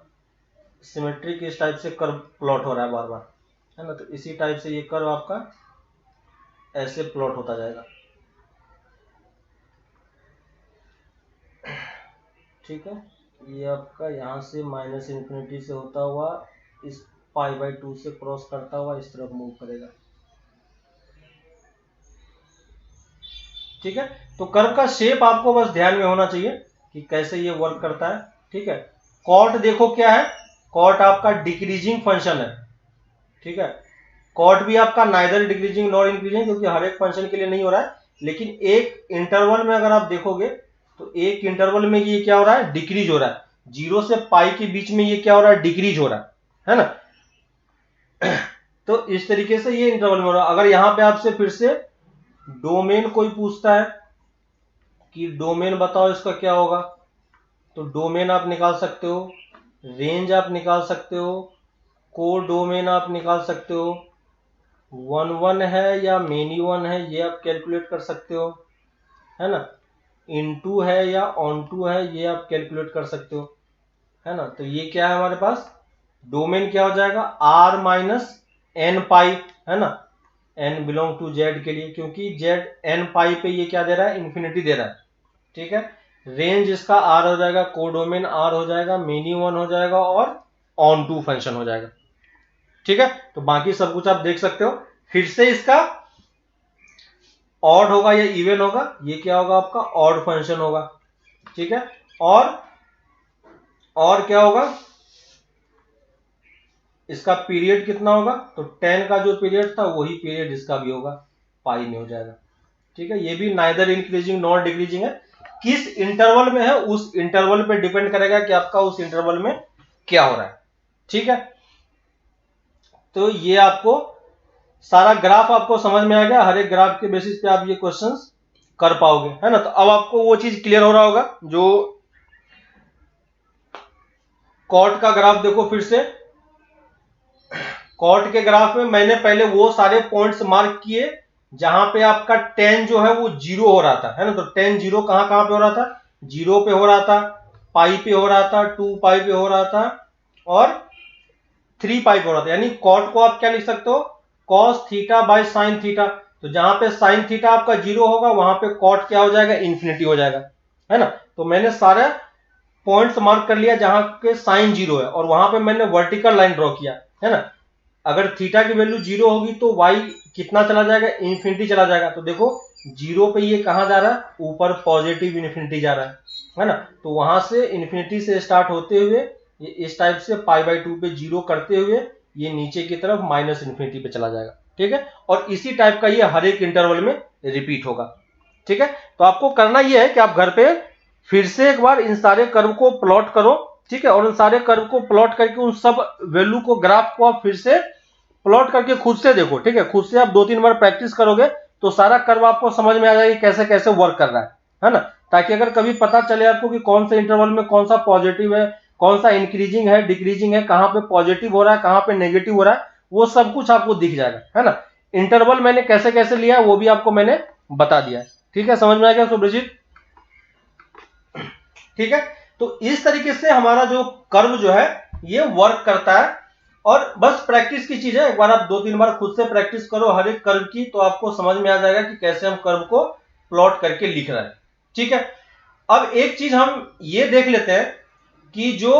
सिमेट्रिक इस टाइप से कर्व प्लॉट हो रहा है बार बार, है ना। तो इसी टाइप से ये कर्व आपका ऐसे प्लॉट होता जाएगा, ठीक है। ये आपका यहाँ से माइनस इन्फिनिटी से होता हुआ इस π/2 से क्रॉस करता हुआ इस तरफ मूव करेगा, ठीक है। तो कर्व का शेप आपको बस ध्यान में होना चाहिए कि कैसे ये वर्क करता है, ठीक है। कॉट देखो क्या है, कॉट आपका डिक्रीजिंग फंक्शन है, ठीक है। कॉट भी आपका नाइदर डिक्रीजिंग नॉर इंक्रीजिंग, क्योंकि हर एक फंक्शन के लिए नहीं हो रहा है, लेकिन एक इंटरवल में अगर आप देखोगे तो एक इंटरवल में ये क्या हो रहा है, डिक्रीज हो रहा है। 0 से पाई के बीच में ये क्या हो रहा है, डिक्रीज हो रहा है ना। तो इस तरीके से ये इंटरवल में हो रहा है। अगर यहां पे आपसे फिर से डोमेन कोई पूछता है कि डोमेन बताओ इसका क्या होगा, तो डोमेन आप निकाल सकते हो, रेंज आप निकाल सकते हो, को डोमेन आप निकाल सकते हो, 1 1 है या मेनी 1 है ये आप कैलकुलेट कर सकते हो, है ना। इनटू है या ऑन टू है ये आप कैलकुलेट कर सकते हो, है ना। तो ये क्या है हमारे पास, डोमेन क्या हो जाएगा, r माइनस एन पाई, है ना। n बिलोंग टू z के लिए, क्योंकि z n पाई पे ये क्या दे रहा है, इन्फिनिटी दे रहा है, ठीक है। रेंज इसका r हो जाएगा, कोडोमेन r हो जाएगा, मेनी 1 हो जाएगा और ऑन टू फंक्शन हो जाएगा, ठीक है। तो बाकी सब कुछ आप देख सकते हो। फिर से इसका ऑड होगा या इवन होगा, ये क्या होगा आपका ऑड फंक्शन होगा, ठीक है। और क्या होगा, इसका पीरियड कितना होगा, तो 10 का जो पीरियड था वही पीरियड इसका भी होगा, पाई में हो जाएगा, ठीक है। ये भी नाइदर इंक्रीजिंग नॉर डिक्रीजिंग है, किस इंटरवल में है उस इंटरवल पे डिपेंड करेगा कि आपका उस इंटरवल में क्या हो रहा है, ठीक है। तो ये आपको सारा ग्राफ आपको समझ में आ गया, हर एक ग्राफ के बेसिस पे आप ये क्वेश्चंस कर पाओगे, है ना। तो अब आपको वो चीज क्लियर हो रहा होगा, जो कॉट का ग्राफ देखो, फिर से कॉट के ग्राफ में मैंने पहले वो सारे पॉइंट्स मार्क किए जहां पे आपका 10 जो है वो 0 हो रहा था, है ना। तो 10 0 कहां कहां पे हो रहा था, 0 पे हो रहा था, पाई पे हो रहा था, 2 पाई पे हो रहा था और 3 पाई पे हो रहा था। यानी कॉट को आप क्या लिख सकते हो, cos theta by sine theta. तो जहां पे साइन थीटा आपका 0 होगा वहां पे कॉट क्या हो जाएगा, इन्फिनिटी हो जाएगा, है ना। तो मैंने सारे पॉइंट्स मार्क कर लिया जहां पे साइन 0 है और वहां पे मैंने वर्टिकल लाइन ड्रॉ किया, है ना। अगर थीटा की वैल्यू 0 होगी तो वाई कितना चला जाएगा, इन्फिनिटी चला जाएगा। तो देखो 0 पे ये कहां जा रहा है, ऊपर पॉजिटिव इन्फिनिटी जा रहा है ना। तो वहां से इन्फिनिटी से स्टार्ट होते हुए ये इस टाइप से π/2 पे 0 करते हुए ये नीचे की तरफ माइनस इन्फिनिटी पे चला जाएगा, ठीक है। और इसी टाइप का ये हर एक इंटरवल में रिपीट होगा, ठीक है। तो आपको करना ये है कि आप घर पे फिर से एक बार इन सारे कर्व को प्लॉट करो, ठीक है। और उन सारे कर्व को प्लॉट करके उन सब वैल्यू को, ग्राफ को आप फिर से प्लॉट करके खुद से देखो, ठीक है। खुद से आप 2-3 बार प्रैक्टिस करोगे तो सारा कर्व आपको समझ में आ जाएगा कैसे कैसे वर्क कर रहा है ना। ताकि अगर कभी पता चले आपको कि कौन से इंटरवल में कौन सा पॉजिटिव है, कौन सा इंक्रीजिंग है, डिक्रीजिंग है, कहां पे पॉजिटिव हो रहा है, कहां पे नेगेटिव हो रहा है, वो सब कुछ आपको दिख जाएगा, है ना। इंटरवल मैंने कैसे कैसे लिया है वो भी आपको मैंने बता दिया है, ठीक है। समझ में आ गया सुब्रजीत, ठीक है। तो इस तरीके से हमारा जो कर्व जो है ये वर्क करता है और बस प्रैक्टिस की चीज है। एक बार आप 2-3 बार खुद से प्रैक्टिस करो हर एक कर्व की, तो आपको समझ में आ जाएगा कि कैसे हम कर्व को प्लॉट करके लिख रहे हैं, ठीक है। अब एक चीज हम ये देख लेते हैं कि जो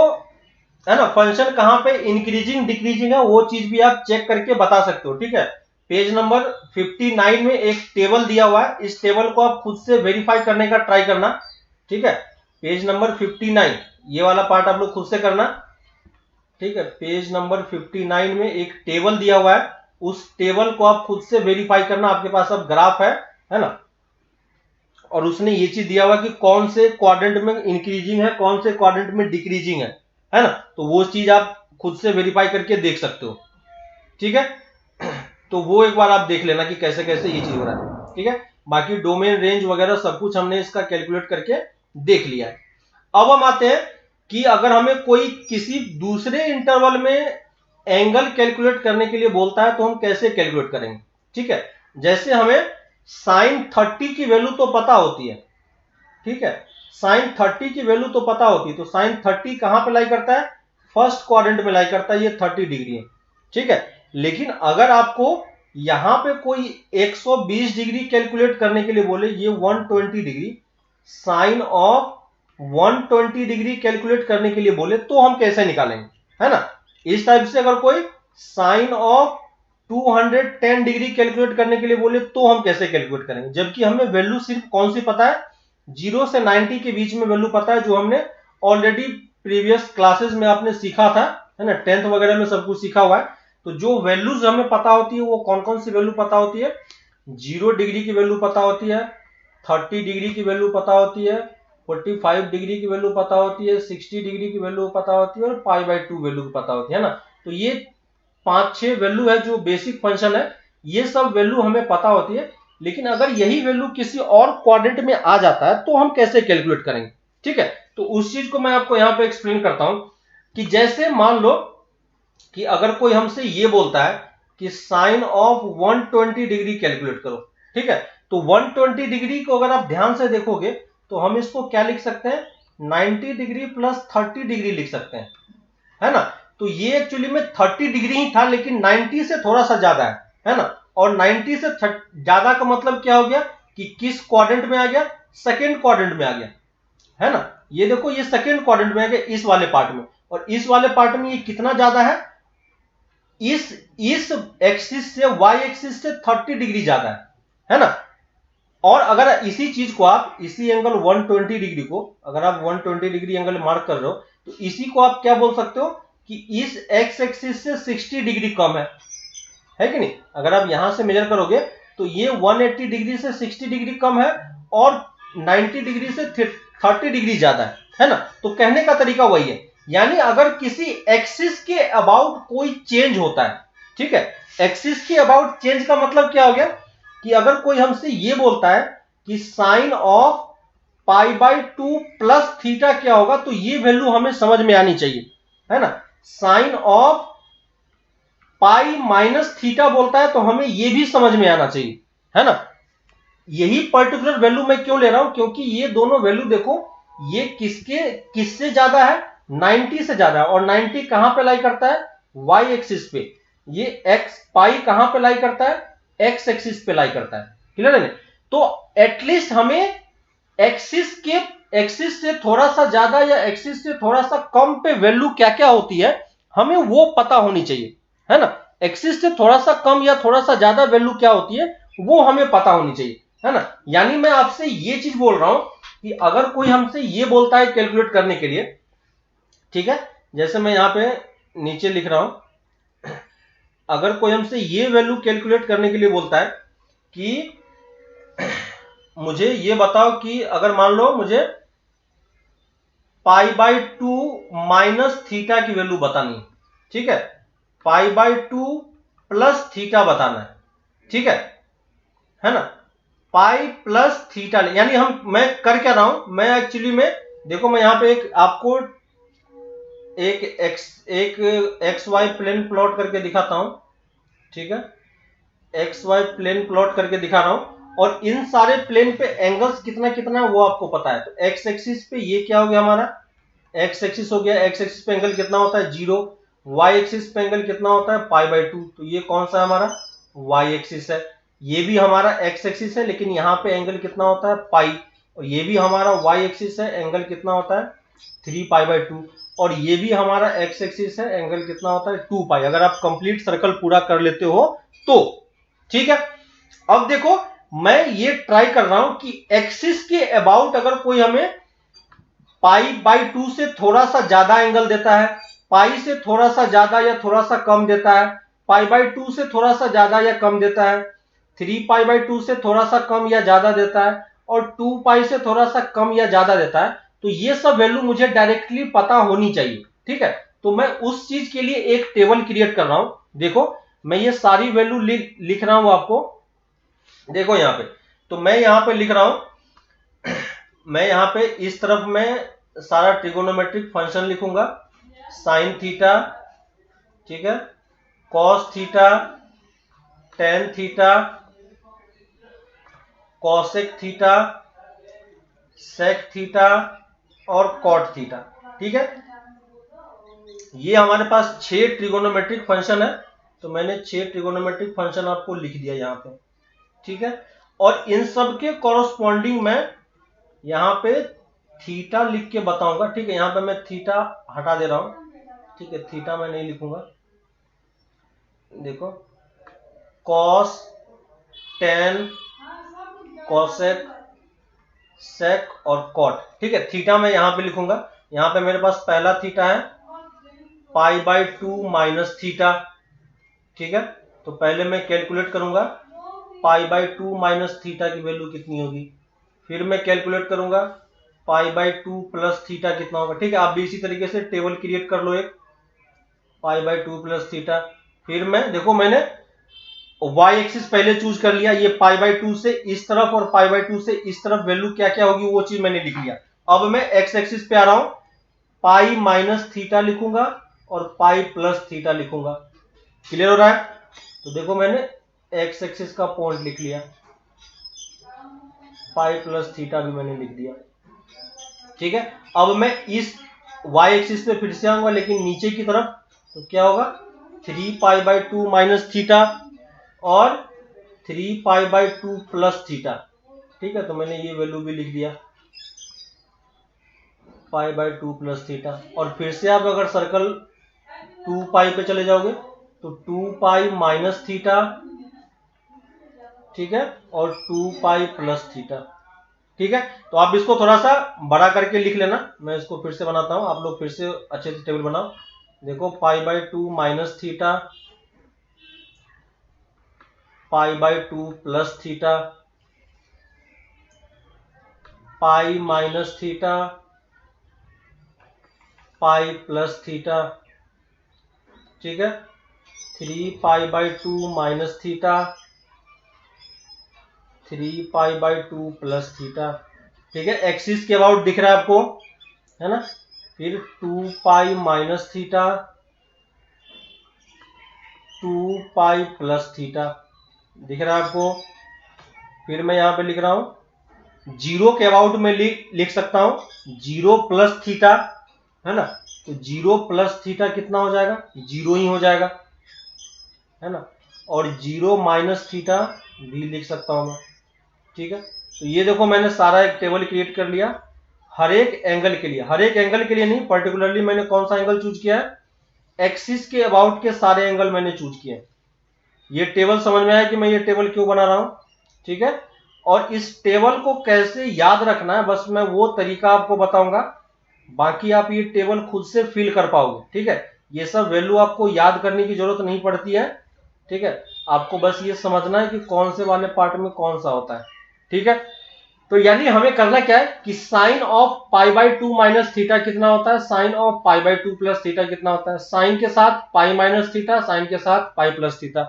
है ना फंक्शन कहां पे इंक्रीजिंग डिक्रीजिंग है वो चीज भी आप चेक करके बता सकते हो, ठीक है। पेज नंबर 59 में एक टेबल दिया हुआ है, इस टेबल को आप खुद से वेरीफाई करने का ट्राई करना, ठीक है। पेज नंबर 59 ये वाला पार्ट आप लोग खुद से करना, ठीक है। पेज नंबर 59 में एक टेबल दिया हुआ है, उस टेबल को आप खुद से वेरीफाई करना। आपके पास अब ग्राफ है ना, और उसने ये चीज दिया हुआ कि कौन से क्वाड्रेंट में इंक्रीजिंग है, कौन से क्वाड्रेंट में डिक्रीजिंग है ना। तो वो चीज आप खुद से वेरीफाई करके देख सकते हो, ठीक है। तो वो एक बार आप देख लेना कि कैसे कैसे ये चीज हो रहा है, ठीक है। बाकी डोमेन रेंज वगैरह सब कुछ हमने इसका कैलकुलेट करके देख लिया है। अब हम आते हैं कि अगर हमें कोई किसी दूसरे इंटरवल में एंगल कैलकुलेट करने के लिए बोलता है तो हम कैसे कैलकुलेट करेंगे, ठीक है। जैसे हमें साइन 30 की वैल्यू तो पता होती है, ठीक है। साइन 30 की वैल्यू तो पता होती है, तो साइन 30 कहां पे लाई करता है, फर्स्ट क्वाड्रेंट में लाई करता है, ये 30 डिग्री है, ठीक है। लेकिन अगर आपको यहां पे कोई 120 डिग्री कैलकुलेट करने के लिए बोले, ये 120 degree sine of 120 degree calculate करने के लिए बोले, तो हम कैसे निकालेंगे, है ना। इस टाइप से अगर कोई साइन ऑफ 210 डिग्री कैलकुलेट करने के लिए बोले तो हम कैसे कैलकुलेट करेंगे, जबकि हमें वैल्यू सिर्फ कौन सी पता है, 0 से 90 के बीच में वैल्यू पता है, जो हमने ऑलरेडी प्रीवियस क्लासेस में आपने सीखा था, है ना, 10th वगैरह में सब कुछ सीखा हुआ है। तो जो वैल्यूज हमें पता होती है वो कौन कौन सी वैल्यू पता होती है, 0 डिग्री की वैल्यू पता होती है, 30 डिग्री की वैल्यू पता होती है, 45 डिग्री की वैल्यू पता होती है, 60 डिग्री की वैल्यू पता होती है और π/2 वैल्यू पता होती है ना। तो ये 5-6 वैल्यू है जो बेसिक फंक्शन है, ये सब वैल्यू हमें पता होती है। लेकिन अगर यही वैल्यू किसी और क्वाड्रेंट में आ जाता है तो हम कैसे कैलकुलेट करेंगे, ठीक है। तो उस चीज को मैं आपको यहां पे एक्सप्लेन करता हूं कि जैसे मान लो कि अगर कोई हमसे ये बोलता है कि साइन ऑफ 120 डिग्री कैलकुलेट करो, ठीक है। तो 120 डिग्री को अगर आप ध्यान से देखोगे तो हम इसको क्या लिख सकते हैं, 90 डिग्री प्लस 30 डिग्री लिख सकते हैं, है ना। तो ये एक्चुअली में 30 डिग्री ही था, लेकिन 90 से थोड़ा सा ज्यादा है ना। और 90 से ज्यादा का मतलब क्या हो गया कि किस क्वाड्रेंट में आ गया, सेकेंड क्वाड्रेंट में आ गया, है ना। ये देखो ये सेकेंड क्वाड्रेंट में आ गया इस वाले पार्ट में, और इस वाले पार्ट में ये कितना ज्यादा है, इस एक्सिस से वाई एक्सिस से 30 डिग्री ज्यादा है ना। और अगर इसी चीज को आप, इसी एंगल 120 डिग्री को अगर आप 120 डिग्री एंगल मार्क कर रहे हो तो इसी को आप क्या बोल सकते हो कि इस एक्स एक्सिस से 60 डिग्री कम है कि नहीं। अगर आप यहां से मेजर करोगे तो ये 180 डिग्री से 60 डिग्री कम है और 90 डिग्री से 30 डिग्री ज्यादा है ना। तो कहने का तरीका वही है, यानी अगर किसी एक्सिस के अबाउट कोई चेंज होता है, ठीक है, एक्सिस के अबाउट चेंज का मतलब क्या हो गया कि अगर कोई हमसे ये बोलता है कि साइन ऑफ π/2 प्लस थीटा क्या होगा, तो ये वैल्यू हमें समझ में आनी चाहिए, है ना। Sine of pi minus theta बोलता है तो हमें ये भी समझ में आना चाहिए, है ना। यही पर्टिकुलर वैल्यू मैं क्यों ले रहा हूं, क्योंकि ये दोनों वैल्यू देखो ये किससे ज्यादा है, 90 से ज्यादा है। और 90 कहां पे लाई करता है, वाई एक्सिस पे। ये एक्स पाई कहां पे लाई करता है, एक्स एक्सिस पे लाई करता है, क्लियर है ना। तो एटलीस्ट हमें एक्सिस से थोड़ा सा ज्यादा या एक्सिस से थोड़ा सा कम पे वैल्यू क्या क्या होती है हमें वो पता होनी चाहिए, है ना। एक्सिस से थोड़ा सा कम या थोड़ा सा ज्यादा वैल्यू क्या होती है वो हमें पता होनी चाहिए, है ना। यानी मैं आपसे ये चीज बोल रहा हूं कि अगर कोई हमसे ये बोलता है कैलकुलेट करने के लिए, ठीक है, जैसे मैं यहां पे नीचे लिख रहा हूं, अगर कोई हमसे ये वैल्यू कैलकुलेट करने के लिए बोलता है कि मुझे ये बताओ कि अगर मान लो मुझे π/2 माइनस थीटा की वैल्यू बतानी है, ठीक है, π/2 प्लस थीटा बताना है, ठीक है ना। पाई प्लस थीटा, यानी मैं कर क्या रहा हूं, मैं एक्चुअली में देखो मैं यहां पे आपको एक एक्स वाई प्लेन प्लॉट करके दिखाता हूं, ठीक है, एक्स वाई प्लेन प्लॉट करके दिखा रहा हूं। और इन सारे प्लेन पे एंगल्स कितना कितना है वो आपको पता है। तो एक्स एक्सिस पे ये क्या हो गया हमारा, एक्स एक्सिस हो गया, एक्स एक्सिस पे एंगल कितना होता है 0, वाई एक्सिस पे एंगल कितना होता है π/2। तो ये कौन सा है हमारा, वाई एक्सिस है। ये भी हमारा एक्स एक्सिस है, लेकिन यहाँ पे एंगल कितना होता है पाई। और ये भी हमारा वाई एक्सिस है, एंगल कितना होता है 3π/2। और ये भी हमारा एक्स एक्सिस है, एंगल कितना होता है 2π। अगर आप कंप्लीट सर्कल पूरा कर लेते हो तो ठीक है। अब देखो मैं ये ट्राई कर रहा हूं कि एक्सिस के अबाउट अगर कोई हमें π/2 से थोड़ा सा ज्यादा एंगल देता है, पाई से थोड़ा सा ज्यादा या थोड़ा सा कम देता है, π/2 से थोड़ा सा ज्यादा या कम देता है, 3π/2 से थोड़ा सा कम या ज्यादा देता है, और 2π से थोड़ा सा कम या ज्यादा देता है, तो ये सब वैल्यू मुझे डायरेक्टली पता होनी चाहिए, ठीक है। तो मैं उस चीज के लिए एक टेबल क्रिएट कर रहा हूं। देखो मैं ये सारी वैल्यू लिख रहा हूं आपको, देखो यहां पे। तो मैं यहां पे लिख रहा हूं, मैं यहां पे इस तरफ में सारा ट्रिगोनोमेट्रिक फंक्शन लिखूंगा, साइन थीटा, ठीक है, cos theta, tan theta, cosec theta, sec theta और कॉट थीटा, ठीक है। ये हमारे पास 6 ट्रिगोनोमेट्रिक फंक्शन है, तो मैंने 6 ट्रिगोनोमेट्रिक फंक्शन आपको लिख दिया यहाँ पे, ठीक है। और इन सब के कॉरस्पॉन्डिंग मैं यहाँ पे थीटा लिख के बताऊंगा, ठीक है। यहाँ पे मैं थीटा हटा दे रहा हूं, ठीक है, थीटा मैं नहीं लिखूंगा। देखो कॉस, टेन, कॉसेक, सेक और कॉट, ठीक है। थीटा मैं यहाँ पे लिखूंगा। यहाँ पे मेरे पास पहला थीटा है π/2 माइनस थीटा, ठीक है। तो पहले मैं कैलकुलेट करूंगा π/2 माइनस थीटा की वैल्यू कितनी होगी, फिर मैं कैलकुलेट करूंगा π/2 प्लस थीटा कितना होगा, ठीक है। आप भी इसी तरीके से टेबल क्रिएट कर लो एक, π/2 प्लस थीटा। फिर मैं देखो मैंने y एक्सिस पहले चूज कर लिया, ये π/2 से इस तरफ और π/2 से इस तरफ वैल्यू क्या क्या होगी वो चीज मैंने लिख लिया। अब मैं x एक्सिस पे आ रहा हूं, पाई माइनस थीटा लिखूंगा और पाई प्लस थीटा लिखूंगा। क्लियर हो रहा है? तो देखो मैंने x एक्सिस का पॉइंट लिख लिया, पाई प्लस थीटा भी मैंने लिख दिया, ठीक है। अब मैं इस y एक्सिस पे फिर से आऊंगा लेकिन नीचे की तरफ, तो क्या होगा 3π/2 माइनस थीटा और 3π/2 प्लस थीटा, ठीक है। तो मैंने ये वैल्यू भी लिख दिया π/2 प्लस थीटा। और फिर से आप अगर सर्कल 2π पे चले जाओगे तो 2π माइनस थीटा, ठीक है, और 2π प्लस थीटा, ठीक है। तो आप इसको थोड़ा सा बड़ा करके लिख लेना, मैं इसको फिर से बनाता हूं, आप लोग फिर से अच्छे से टेबल बनाओ। देखो π/2 minus theta, π/2 plus theta, pi minus theta, pi plus theta, ठीक है। 3π/2 माइनस थीटा, 3π/2 प्लस थीटा, ठीक है। एक्सिस के अबाउट दिख रहा है आपको, है ना। फिर 2π माइनस थीटा, 2π प्लस थीटा दिख रहा है आपको। फिर मैं यहां पे लिख रहा हूं, जीरो के अबाउट में लिख सकता हूं 0 प्लस थीटा, है ना। तो 0 प्लस थीटा कितना हो जाएगा, 0 ही हो जाएगा, है ना। और 0 माइनस थीटा भी लिख सकता हूं मैं, ठीक है। तो ये देखो मैंने सारा एक टेबल क्रिएट कर लिया हर एक एंगल के लिए, हर एक एंगल के लिए नहीं, पर्टिकुलरली मैंने कौन सा एंगल चूज किया है, एक्सिस के अबाउट के सारे एंगल मैंने चूज किए हैं। ये टेबल समझ में आया कि मैं ये टेबल क्यों बना रहा हूं, ठीक है। और इस टेबल को कैसे याद रखना है बस मैं वो तरीका आपको बताऊंगा, बाकी आप ये टेबल खुद से फिल कर पाओगे, ठीक है। ये सब वैल्यू आपको याद करने की जरूरत नहीं पड़ती है, ठीक है। आपको बस ये समझना है कि कौन से वाले पार्ट में कौन सा होता है, ठीक है। तो यानी हमें करना क्या है कि साइन ऑफ π/2 माइनस थीटा कितना होता है, साइन ऑफ π/2 प्लस थीटा कितना होता है, साइन के साथ पाई माइनस थीटा, साइन के साथ पाई प्लस थीटा,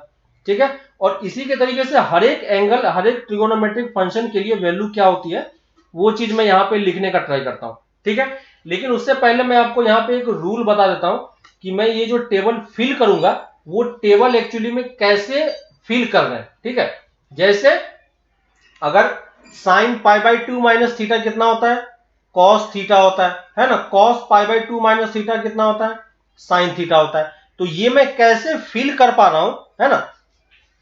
ठीक है। और इसी के तरीके से हर एक एंगल, हर एक ट्रिगोनोमेट्रिक फंक्शन के लिए वैल्यू क्या होती है वो चीज मैं यहाँ पे लिखने का ट्राई करता हूं, ठीक है। लेकिन उससे पहले मैं आपको यहाँ पे एक रूल बता देता हूं कि मैं ये जो टेबल फिल करूंगा वो टेबल एक्चुअली में कैसे फिल कर रहे हैं, ठीक है। जैसे अगर साइन π/2 माइनस थीटा कितना होता है, कॉस थीटा होता है ना। कॉस π/2 माइनस थीटा कितना होता है, साइन थीटा होता है। तो ये मैं कैसे फिल कर पा रहा हूं, है ना।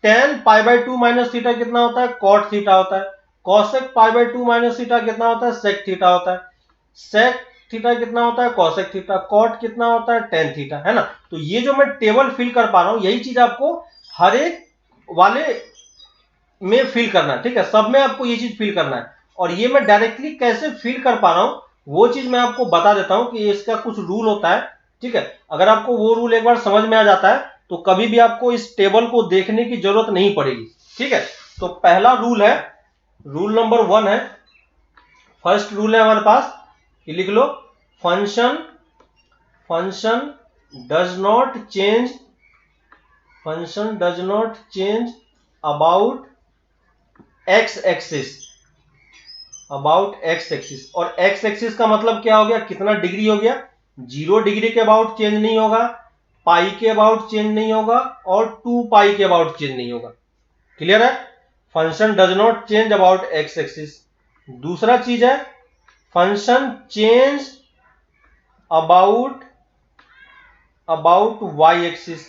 टेन π/2 माइनस थीटा कितना होता है, कॉट थीटा होता है। कॉसेक π/2 माइनस थीटा कितना होता है, सेक थीटा होता है। सेक थीटा कितना होता है, कॉसेक थीटा। कॉट कितना होता है, टेन थीटा, है ना। तो ये जो मैं टेबल फिल कर पा रहा हूं यही चीज आपको हर एक वाले में फिल करना है, ठीक है। सब में आपको ये चीज फिल करना है। और ये मैं डायरेक्टली कैसे फिल कर पा रहा हूं वो चीज मैं आपको बता देता हूं कि इसका कुछ रूल होता है, ठीक है। अगर आपको वो रूल एक बार समझ में आ जाता है तो कभी भी आपको इस टेबल को देखने की जरूरत नहीं पड़ेगी, ठीक है। तो पहला रूल है, रूल नंबर 1 है, फर्स्ट रूल है हमारे पास, ये लिख लो, function does not change about x axis, और एक्स एक्सिस का मतलब क्या हो गया, कितना डिग्री हो गया, 0 डिग्री के अबाउट चेंज नहीं होगा, पाई के अबाउट चेंज नहीं होगा और 2π के अबाउट चेंज नहीं होगा। क्लियर है? Function does not change about x axis. दूसरा चीज है function change about y axis,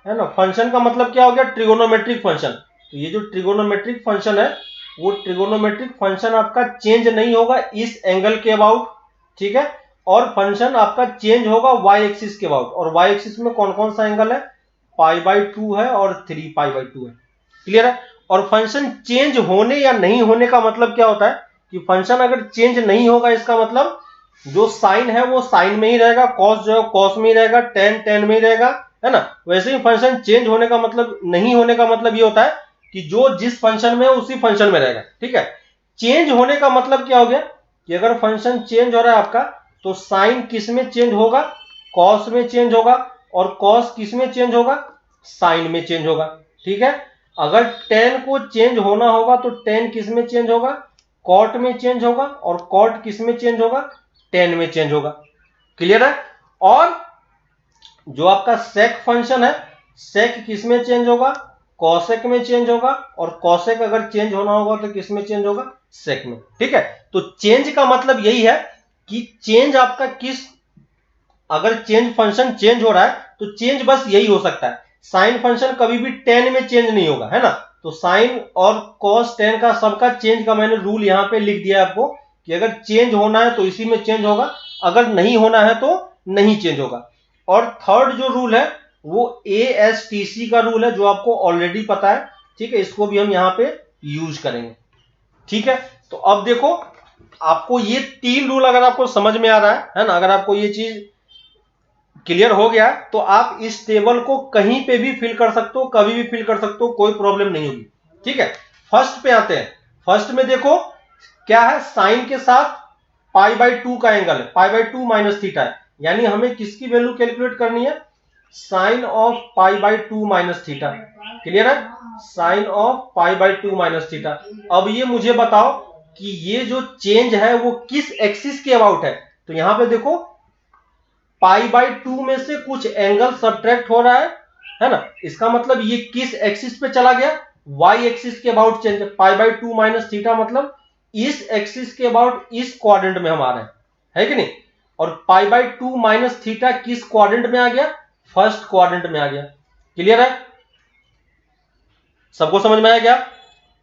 है ना। फंक्शन का मतलब क्या हो गया, ट्रिगोनोमेट्रिक फंक्शन। तो ये जो ट्रिगोनोमेट्रिक फंक्शन है वो ट्रिगोनोमेट्रिक फंक्शन आपका चेंज नहीं होगा इस एंगल के अबाउट, ठीक है। और फंक्शन आपका चेंज होगा वाई एक्सिस के अबाउट, और वाई एक्सिस में कौन कौन सा एंगल है, π/2 है और 3π/2 है, क्लियर है। और फंक्शन चेंज होने या नहीं होने का मतलब क्या होता है कि फंक्शन अगर चेंज नहीं होगा इसका मतलब जो साइन है वो साइन में ही रहेगा, कॉस जो है कॉस में ही रहेगा, टेन टेन में ही रहेगा, है ना। वैसे ही फंक्शन चेंज होने का मतलब, नहीं होने का मतलब ये होता है कि जो जिस फंक्शन में है उसी फंक्शन में रहेगा, ठीक है। चेंज होने का मतलब क्या हो गया कि अगर फंक्शन चेंज हो रहा है आपका तो साइन किस में चेंज होगा, कॉस में चेंज होगा, और कॉस किस में चेंज होगा, साइन में चेंज होगा, ठीक है। अगर टेन को चेंज होना होगा तो टेन किस में चेंज होगा, कॉट में चेंज होगा, और कॉट किस में चेंज होगा, टेन में चेंज होगा, क्लियर है। और जो आपका सेक फंक्शन है, सेक किस में चेंज होगा, कॉसेक में चेंज होगा, और कॉसेक अगर चेंज होना होगा तो किस में चेंज होगा, सेक में, ठीक है। तो चेंज का मतलब यही है कि चेंज आपका किस, अगर चेंज फंक्शन चेंज हो रहा है तो चेंज बस यही हो सकता है, साइन फंक्शन कभी भी टेन में चेंज नहीं होगा, है ना। तो साइन और कॉस टेन का सबका चेंज का मैंने रूल यहां पे लिख दिया आपको कि अगर चेंज होना है तो इसी में चेंज होगा, अगर नहीं होना है तो नहीं चेंज होगा। और थर्ड जो रूल है वो ASTC का रूल है जो आपको ऑलरेडी पता है, ठीक है। इसको भी हम यहां पे यूज करेंगे, ठीक है। तो अब देखो आपको ये तीन रूल अगर आपको समझ में आ रहा है ना, अगर आपको ये चीज क्लियर हो गया तो आप इस टेबल को कहीं पे भी फिल कर सकते हो, कभी भी फिल कर सकते हो, कोई प्रॉब्लम नहीं होगी, ठीक है। फर्स्ट पे आते हैं। फर्स्ट में देखो क्या है, साइन के साथ π/2 का एंगल है, π/2 माइनस थीटा है, यानी हमें किसकी वैल्यू कैलकुलेट करनी है, sine of π/2 minus theta, clear है, साइन ऑफ π/2 माइनस थीटा। अब ये मुझे बताओ कि ये जो चेंज है वो किस एक्सिस के अबाउट है। तो यहां पे देखो π/2 में से कुछ एंगल सब्ट्रैक्ट हो रहा है ना, इसका मतलब ये किस एक्सिस पे चला गया, वाई एक्सिस के अबाउट चेंज है। π/2 माइनस थीटा मतलब इस एक्सिस के अबाउट इस क्वाड्रेंट में हम आ रहे हैं, है कि नहीं। और π/2 माइनस थीटा किस क्वाड्रेंट में आ गया, फर्स्ट क्वाड्रेंट में आ गया, क्लियर है, सबको समझ में आया क्या।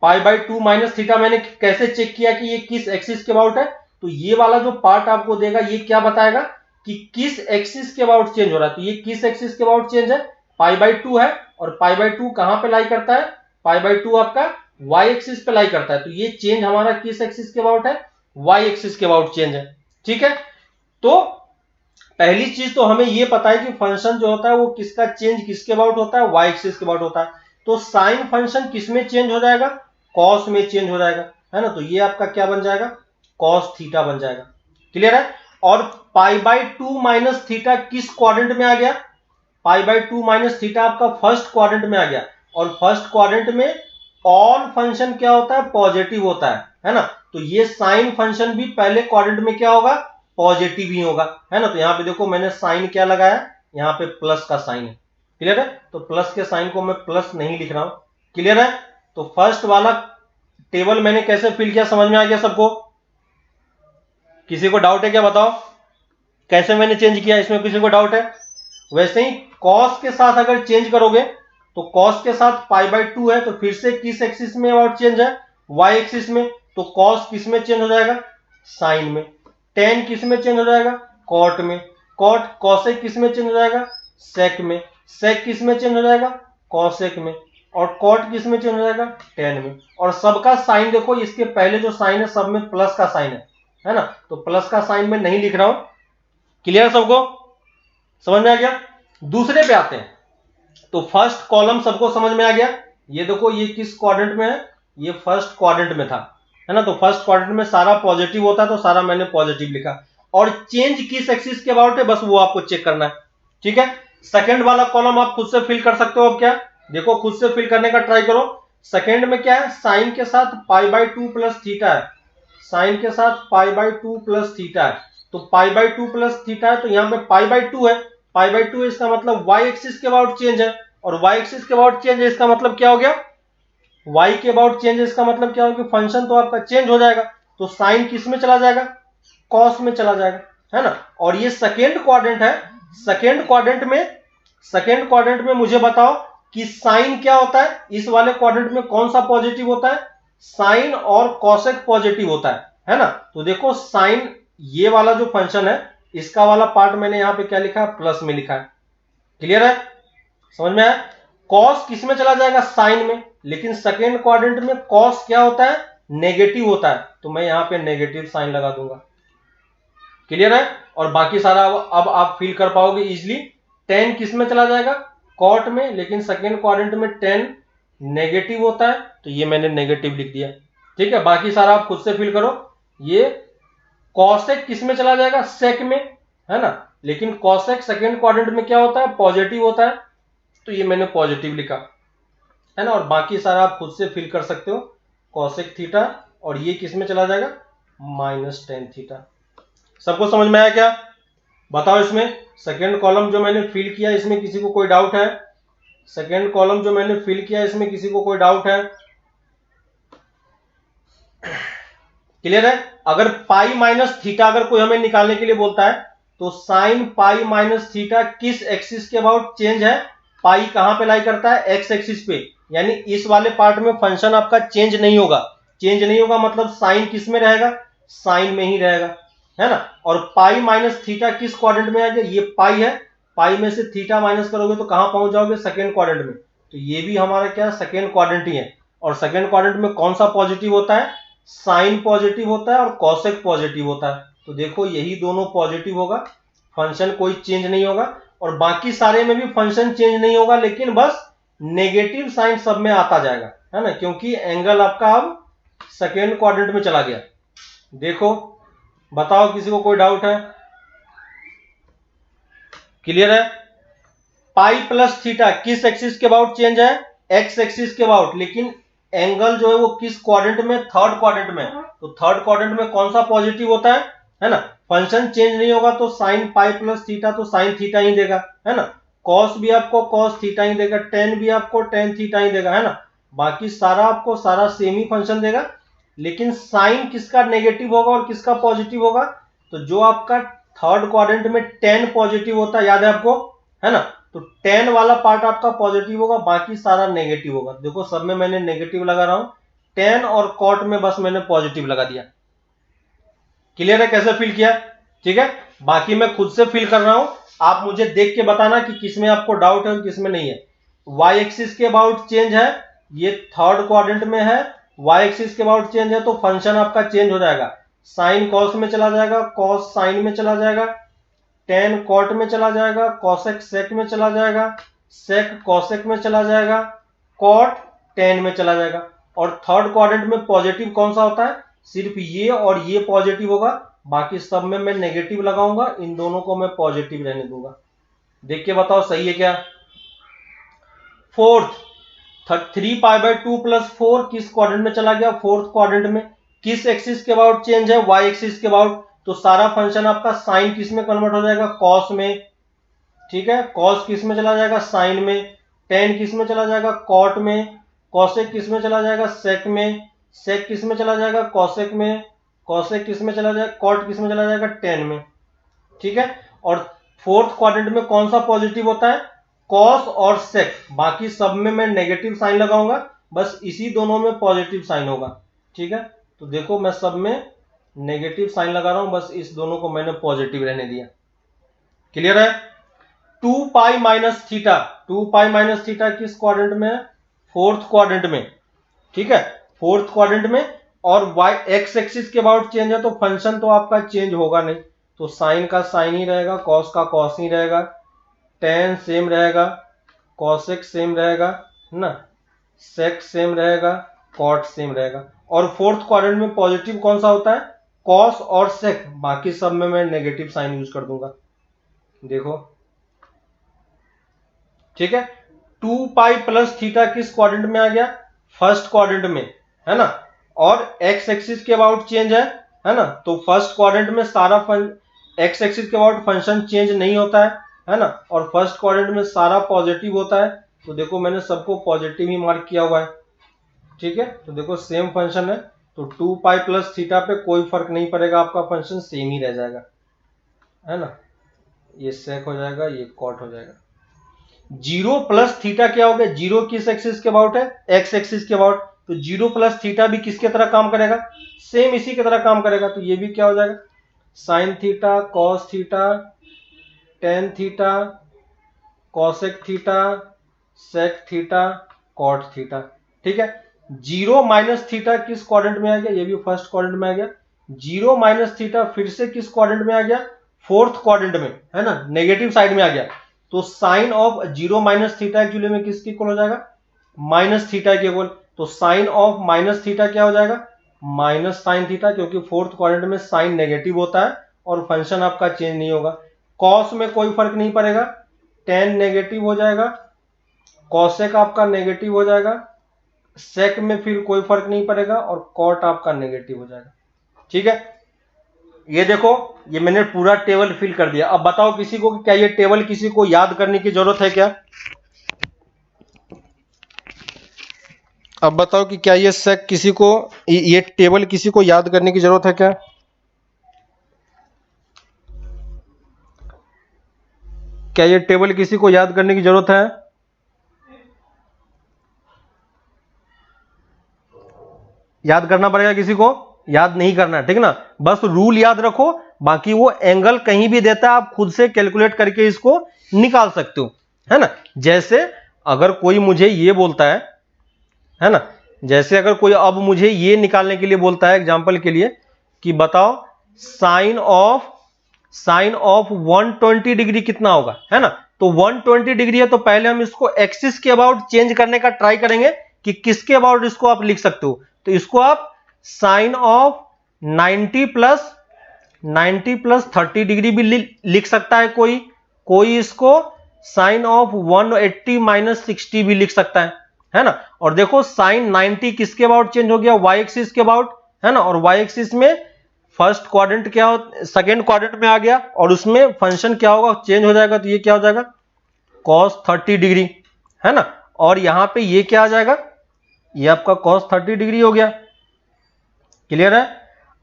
π/2 माइनस थीटा मैंने कैसे चेक किया कि ये किस एक्सिस के अबाउट है, तो ये वाला जो पार्ट आपको देगा ये क्या बताएगा कि किस एक्सिस के अबाउट चेंज हो रहा है। तो ये किस एक्सिस के अबाउट चेंज है, π/2 है, और π/2 कहां पे लाई करता है, π/2 आपका y एक्सिस पे लाई करता है। तो ये चेंज हमारा किस एक्सिस के अबाउट है, y एक्सिस के अबाउट चेंज है, ठीक है। तो पहली चीज तो हमें ये पता है कि फंक्शन जो होता है वो किसका चेंज किसके अबाउट होता है, y एक्सिस के अबाउट होता है। तो साइन फंक्शन किस में चेंज हो जाएगा, कॉस में चेंज हो जाएगा, है ना। तो ये आपका क्या बन जाएगा, कॉस थीटा बन जाएगा, क्लियर है। और π/2 माइनस थीटा किस क्वाड्रेंट में आ गया, π/2 माइनस थीटा आपका फर्स्ट क्वाड्रेंट में आ गया, और फर्स्ट क्वाड्रेंट में ऑल फंक्शन क्या होता है, पॉजिटिव होता है ना। तो ये साइन फंक्शन भी पहले क्वाड्रेंट में क्या होगा, पॉजिटिव ही होगा, है ना। तो यहां पे देखो मैंने साइन क्या लगाया, यहां पे प्लस का साइन है, क्लियर है। तो प्लस के साइन को मैं प्लस नहीं लिख रहा हूं, क्लियर है। तो फर्स्ट वाला टेबल मैंने कैसे फिल किया, समझ में आ गया सबको, किसी को डाउट है क्या बताओ, कैसे मैंने चेंज किया, इसमें किसी को डाउट है। वैसे ही कॉस के साथ अगर चेंज करोगे तो कॉस के साथ π/2 है, तो फिर से किस एक्सिस में अबाउट चेंज है, y एक्सिस में। तो कॉस किस में चेंज हो जाएगा, साइन में। टेन किस में चेंज हो जाएगा, कॉट में। कॉट कॉसेक किस में चेंज हो जाएगा, सेक में। सेक किस में चेंज हो जाएगा, कॉसेक में। और कॉट किस में चेंज हो जाएगा, टेन में। और सबका साइन देखो, इसके पहले जो साइन है सब में प्लस का साइन है ना। तो प्लस का साइन में नहीं लिख रहा हूं, क्लियर सबको, समझ में आ गया। दूसरे पे आते हैं। तो फर्स्ट कॉलम सबको समझ में आ गया, ये देखो ये किस क्वाड्रेंट में है, ये फर्स्ट क्वाड्रेंट में था, है ना। तो फर्स्ट क्वाड्रेंट में सारा पॉजिटिव होता है तो सारा मैंने पॉजिटिव लिखा। और चेंज किस एक्सिस के अबाउट है बस वो आपको चेक करना है, ठीक है। सेकंड वाला कॉलम आप खुद से फिल कर सकते हो। अब क्या देखो, खुद से फिल करने का ट्राई करो। सेकंड में क्या है, साइन के साथ π/2 प्लस थीटा है, साइन के साथ π/2 प्लस थीटा है। तो π/2 प्लस थीटा है, तो यहाँ पे π/2 है, π/2 इसका मतलब y एक्सिस के अबाउट चेंज है, और y एक्सिस के अबाउट चेंज है इसका मतलब क्या हो गया, y के अबाउट चेंज इसका मतलब क्या होगा, फंक्शन तो आपका चेंज हो जाएगा। तो साइन किस में चला जाएगा, कॉस में चला जाएगा, है ना। और ये सेकेंड क्वाड्रेंट है, सेकेंड क्वाड्रेंट में सेकेंड क्वाड्रेंट में मुझे बताओ कि साइन क्या होता है, इस वाले क्वाड्रेंट में कौन सा पॉजिटिव होता है, साइन और कॉसेक पॉजिटिव होता है ना। तो देखो साइन ये वाला जो फंक्शन है इसका वाला पार्ट मैंने यहां पे क्या लिखा है, प्लस में लिखा है। क्लियर है, समझ में आया। कॉस किस में चला जाएगा, साइन में, लेकिन सेकेंड क्वाड्रेंट में कॉस क्या होता है, नेगेटिव होता है, तो मैं यहां पे नेगेटिव साइन लगा दूंगा। क्लियर है, और बाकी सारा अब आप फील कर पाओगे इजिली। टेन किस में चला जाएगा, कॉट में, लेकिन सेकेंड क्वाड्रेंट में टेन नेगेटिव होता है, तो ये मैंने नेगेटिव लिख दिया। ठीक है, बाकी सारा आप खुद से फील करो। ये कॉसेक किस में चला जाएगा, सेक में, है ना, लेकिन कॉसेक सेकेंड क्वाड्रेंट में क्या होता है, पॉजिटिव होता है, तो ये मैंने पॉजिटिव लिखा, है ना। और बाकी सारा आप खुद से फील कर सकते हो। कॉसेक थीटा, और ये किस में चला जाएगा, माइनस टेन थीटा। सबको समझ में आया क्या, बताओ। इसमें सेकेंड कॉलम जो मैंने फिल किया, इसमें किसी को कोई डाउट है, सेकेंड कॉलम जो मैंने फिल किया इसमें किसी को कोई डाउट है, क्लियर है। अगर पाई माइनस थीटा अगर कोई हमें निकालने के लिए बोलता है, तो साइन पाई माइनस थीटा किस एक्सिस के अबाउट चेंज है, पाई कहां पे लाई करता है, एक्स एक्सिस पे, यानी इस वाले पार्ट में फंक्शन आपका चेंज नहीं होगा। चेंज नहीं होगा मतलब साइन किस में रहेगा, साइन में ही रहेगा, है ना। और पाई माइनस थीटा किस क्वाड्रेंट में आ गया, ये पाई है, पाई में से थीटा माइनस करोगे तो कहां पहुंच जाओगे, सेकेंड क्वाड्रेंट में, तो ये भी हमारा क्या सेकेंड क्वाड्रेंट ही है। और सेकेंड क्वाड्रेंट में कौन सा पॉजिटिव होता है, साइन पॉजिटिव होता है और कॉसेक पॉजिटिव होता है। तो देखो यही दोनों पॉजिटिव होगा, फंक्शन कोई चेंज नहीं होगा, और बाकी सारे में भी फंक्शन चेंज नहीं होगा, लेकिन बस नेगेटिव साइन सब में आता जाएगा, है ना, क्योंकि एंगल आपका अब सेकेंड क्वाड्रेंट में चला गया। देखो बताओ किसी को कोई डाउट है, क्लियर है। पाई प्लस थीटा किस एक्सिस के अबाउट चेंज है, एक्स एक्सिस के अबाउट, लेकिन एंगल जो है वो किस क्वाड्रेंट में, थर्ड क्वाड्रेंट में, तो थर्ड क्वाड्रेंट में कौन सा पॉजिटिव होता है ना। फंक्शन चेंज नहीं होगा तो साइन पाई प्लस थीटा तो साइन थीटा ही देगा, है ना। कॉस भी आपको कॉस थीटा ही देगा, टेन भी आपको टेन थीटा ही देगा, है ना। बाकी सारा आपको सारा सेम ही फंक्शन देगा, लेकिन साइन किसका नेगेटिव होगा और किसका पॉजिटिव होगा, तो जो आपका थर्ड क्वाड्रेंट में टेन पॉजिटिव होता है, याद है आपको, है ना, तो टेन वाला पार्ट आपका पॉजिटिव होगा, बाकी सारा नेगेटिव होगा। देखो सब में मैंने नेगेटिव लगा रहा हूं, टेन और कॉट में बस मैंने पॉजिटिव लगा दिया। क्लियर है कैसे फील किया, ठीक है। बाकी मैं खुद से फील कर रहा हूं, आप मुझे देख के बताना कि किसमें आपको डाउट है और किसमें नहीं है। वाई एक्सिस के अबाउट चेंज है, ये थर्ड क्वाड्रेंट में है, वाई एक्सिस के अबाउट चेंज है, तो फंक्शन आपका चेंज हो जाएगा, साइन कॉस में चला जाएगा, कॉस साइन में चला जाएगा, टेन कॉट में चला जाएगा, कॉसेक सेक में चला जाएगा, सेक कॉसेक में चला जाएगा, कॉट टेन में चला जाएगा। और थर्ड क्वाड्रेंट में पॉजिटिव कौन सा होता है, सिर्फ ये और ये पॉजिटिव होगा, बाकी सब में मैं नेगेटिव लगाऊंगा, इन दोनों को मैं पॉजिटिव रहने दूंगा। देख के बताओ सही है क्या। फोर्थ, 3π/2 प्लस 4 किस क्वाड्रेंट में चला गया, फोर्थ क्वाड्रेंट में। किस एक्सिस के अबाउट चेंज है, वाई एक्सिस के अबाउट, तो सारा फंक्शन आपका साइन किस में कन्वर्ट हो जाएगा, कॉस में, ठीक है। कॉस किस में चला जाएगा, साइन में। टेन किस में चला जाएगा, कॉट में। कॉसेक किस में चला जाएगा, सेक में। सेक किस में चला जाएगा, कॉसेक में। कॉसेक किस में चला जाएगा, कॉट किस में चला जाएगा, टेन में, ठीक है। और फोर्थ क्वाड्रेंट में कौन सा पॉजिटिव होता है, कॉस और सेक, बाकी सब में मैं नेगेटिव साइन लगाऊंगा, बस इसी दोनों में पॉजिटिव साइन होगा, ठीक है। तो देखो मैं सब में नेगेटिव साइन लगा रहा हूं, बस इस दोनों को मैंने पॉजिटिव रहने दिया। क्लियर है। 2π माइनस थीटा, 2π माइनस थीटा किस क्वाड्रेंट में है, फोर्थ क्वाड्रेंट में, ठीक है, फोर्थ क्वाड्रेंट में। और वाई एक्स एक्सिस के अबाउट चेंज है, तो फंक्शन तो आपका चेंज होगा नहीं, तो साइन का साइन ही रहेगा, कॉस का कॉस ही रहेगा, टेन सेम रहेगा, कॉसेक सेम रहेगा, है ना, सेक सेम रहेगा, कॉट सेम रहेगा। और फोर्थ क्वाड्रेंट में पॉजिटिव कौन सा होता है, कॉस और सेक, बाकी सब में मैं नेगेटिव साइन यूज कर दूंगा। देखो ठीक है। 2π प्लस थीटा किस क्वाड्रेंट में आ गया, फर्स्ट क्वाड्रेंट में, है ना। और एक्स एक्सिस के अबाउट चेंज है ना, तो फर्स्ट क्वाड्रेंट में सारा एक्स एक्सिस के अबाउट फंक्शन चेंज नहीं होता है ना। और फर्स्ट क्वाड्रेंट में सारा पॉजिटिव होता है, तो देखो मैंने सबको पॉजिटिव ही मार्क किया हुआ है, ठीक है। तो देखो सेम फंक्शन है, तो 2π प्लस थीटा पे कोई फर्क नहीं पड़ेगा, आपका फंक्शन सेम ही रह जाएगा, है ना। ये सेक हो जाएगा, ये कॉट हो जाएगा। जीरो प्लस थीटा क्या हो गया, जीरो किस एक्सिस के अबाउट है, एक्स एक्सिस के अबाउट, तो जीरो प्लस थीटा भी किसके तरह काम करेगा, सेम इसी की तरह काम करेगा। तो ये भी क्या हो जाएगा, sine theta cos theta tan theta cosec theta sec theta cot theta. ठीक है, जीरो माइनस थीटा किस क्वाड्रेंट में आ गया, ये भी फर्स्ट क्वाड्रेंट में आ गया। जीरो माइनस थीटा फिर से किस क्वाड्रेंट में आ गया, फोर्थ क्वाड्रेंट में, है ना, नेगेटिव साइड में आ गया। तो sine of zero minus theta actually में किसके इक्वल हो जाएगा, माइनस थीटा के इक्वल। तो साइन ऑफ माइनस थीटा क्या हो जाएगा, माइनस साइन थीटा, क्योंकि फोर्थ क्वाड्रेंट में साइन नेगेटिव होता है और फंक्शन आपका चेंज नहीं होगा। कॉस में कोई फर्क नहीं पड़ेगा, टेन नेगेटिव हो जाएगा, कॉसेक आपका नेगेटिव हो जाएगा, सेक में फिर कोई फर्क नहीं पड़ेगा और कॉट आपका नेगेटिव हो जाएगा। ठीक है, ये देखो ये मैंने पूरा टेबल फिल कर दिया। अब बताओ किसी को क्या ये टेबल किसी को याद करने की जरूरत है क्या, अब बताओ कि क्या ये सेक किसी को, ये टेबल किसी को याद करने की जरूरत है क्या, क्या ये टेबल किसी को याद करने की जरूरत है, याद करना पड़ेगा किसी को, याद नहीं करना, ठीक ना, बस रूल याद रखो। बाकी वो एंगल कहीं भी देता है आप खुद से कैलकुलेट करके इसको निकाल सकते हो, है ना। जैसे अगर कोई मुझे ये बोलता है ना, जैसे अगर कोई अब मुझे ये निकालने के लिए बोलता है एग्जांपल के लिए कि बताओ साइन ऑफ 120 डिग्री कितना होगा, है ना। तो 120 डिग्री है तो पहले हम इसको एक्सिस के अबाउट चेंज करने का ट्राई करेंगे कि किसके अबाउट इसको आप लिख सकते हो। तो इसको आप साइन ऑफ 90 प्लस 30 डिग्री भी लिख सकता है कोई इसको साइन ऑफ 180 माइनस 60 भी लिख सकता है ना। और देखो साइन 90 किसके अबाउट चेंज हो गया, वाई एक्सिस के अबाउट, है ना। और वाई एक्सिस में फर्स्ट क्वाड्रेंट क्या हो, सेकेंड क्वाड्रेंट में आ गया और उसमें फंक्शन क्या होगा, चेंज हो जाएगा। तो ये क्या हो जाएगा, cos 30 डिग्री, है ना। और यहां पे ये क्या आ जाएगा, ये आपका cos 30 डिग्री हो गया, क्लियर है।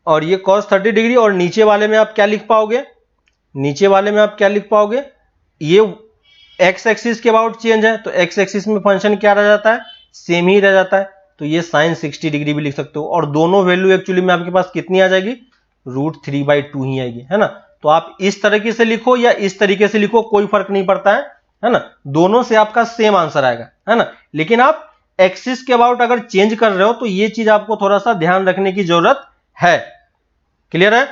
और ये cos 30 डिग्री, और नीचे वाले में आप क्या लिख पाओगे, नीचे वाले में आप क्या लिख पाओगे, ये एक्स एक्सिस के अबाउट चेंज है तो एक्स एक्सिस में फंक्शन क्या रह जाता है, सेम ही रह जाता है। तो ये साइन 60 डिग्री भी लिख सकते हो। और दोनों वैल्यू एक्चुअली में आपके पास कितनी आ जाएगी, √3/2 ही आएगी, है ना। तो आप इस तरीके से लिखो या इस तरीके से लिखो, कोई फर्क नहीं पड़ता है ना, दोनों से आपका सेम आंसर आएगा, है ना। लेकिन आप एक्सिस के अबाउट अगर चेंज कर रहे हो तो ये चीज आपको थोड़ा सा ध्यान रखने की जरूरत है, क्लियर है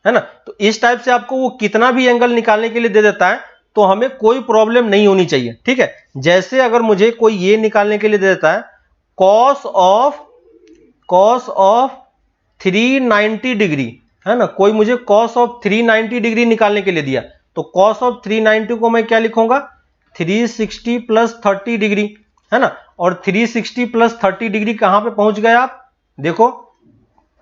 ना। तो इस टाइप से आपको वो कितना भी एंगल निकालने के लिए दे देता है तो हमें कोई प्रॉब्लम नहीं होनी चाहिए, ठीक है। जैसे अगर मुझे कोई ये निकालने के लिए दे देता है cos ऑफ 390 डिग्री, है ना, कोई मुझे cos ऑफ 390 डिग्री निकालने के लिए दिया, तो cos ऑफ 390 को मैं क्या लिखूंगा, 360 प्लस 30 डिग्री, है ना। और 360 प्लस 30 डिग्री कहां पे पहुंच गए आप, देखो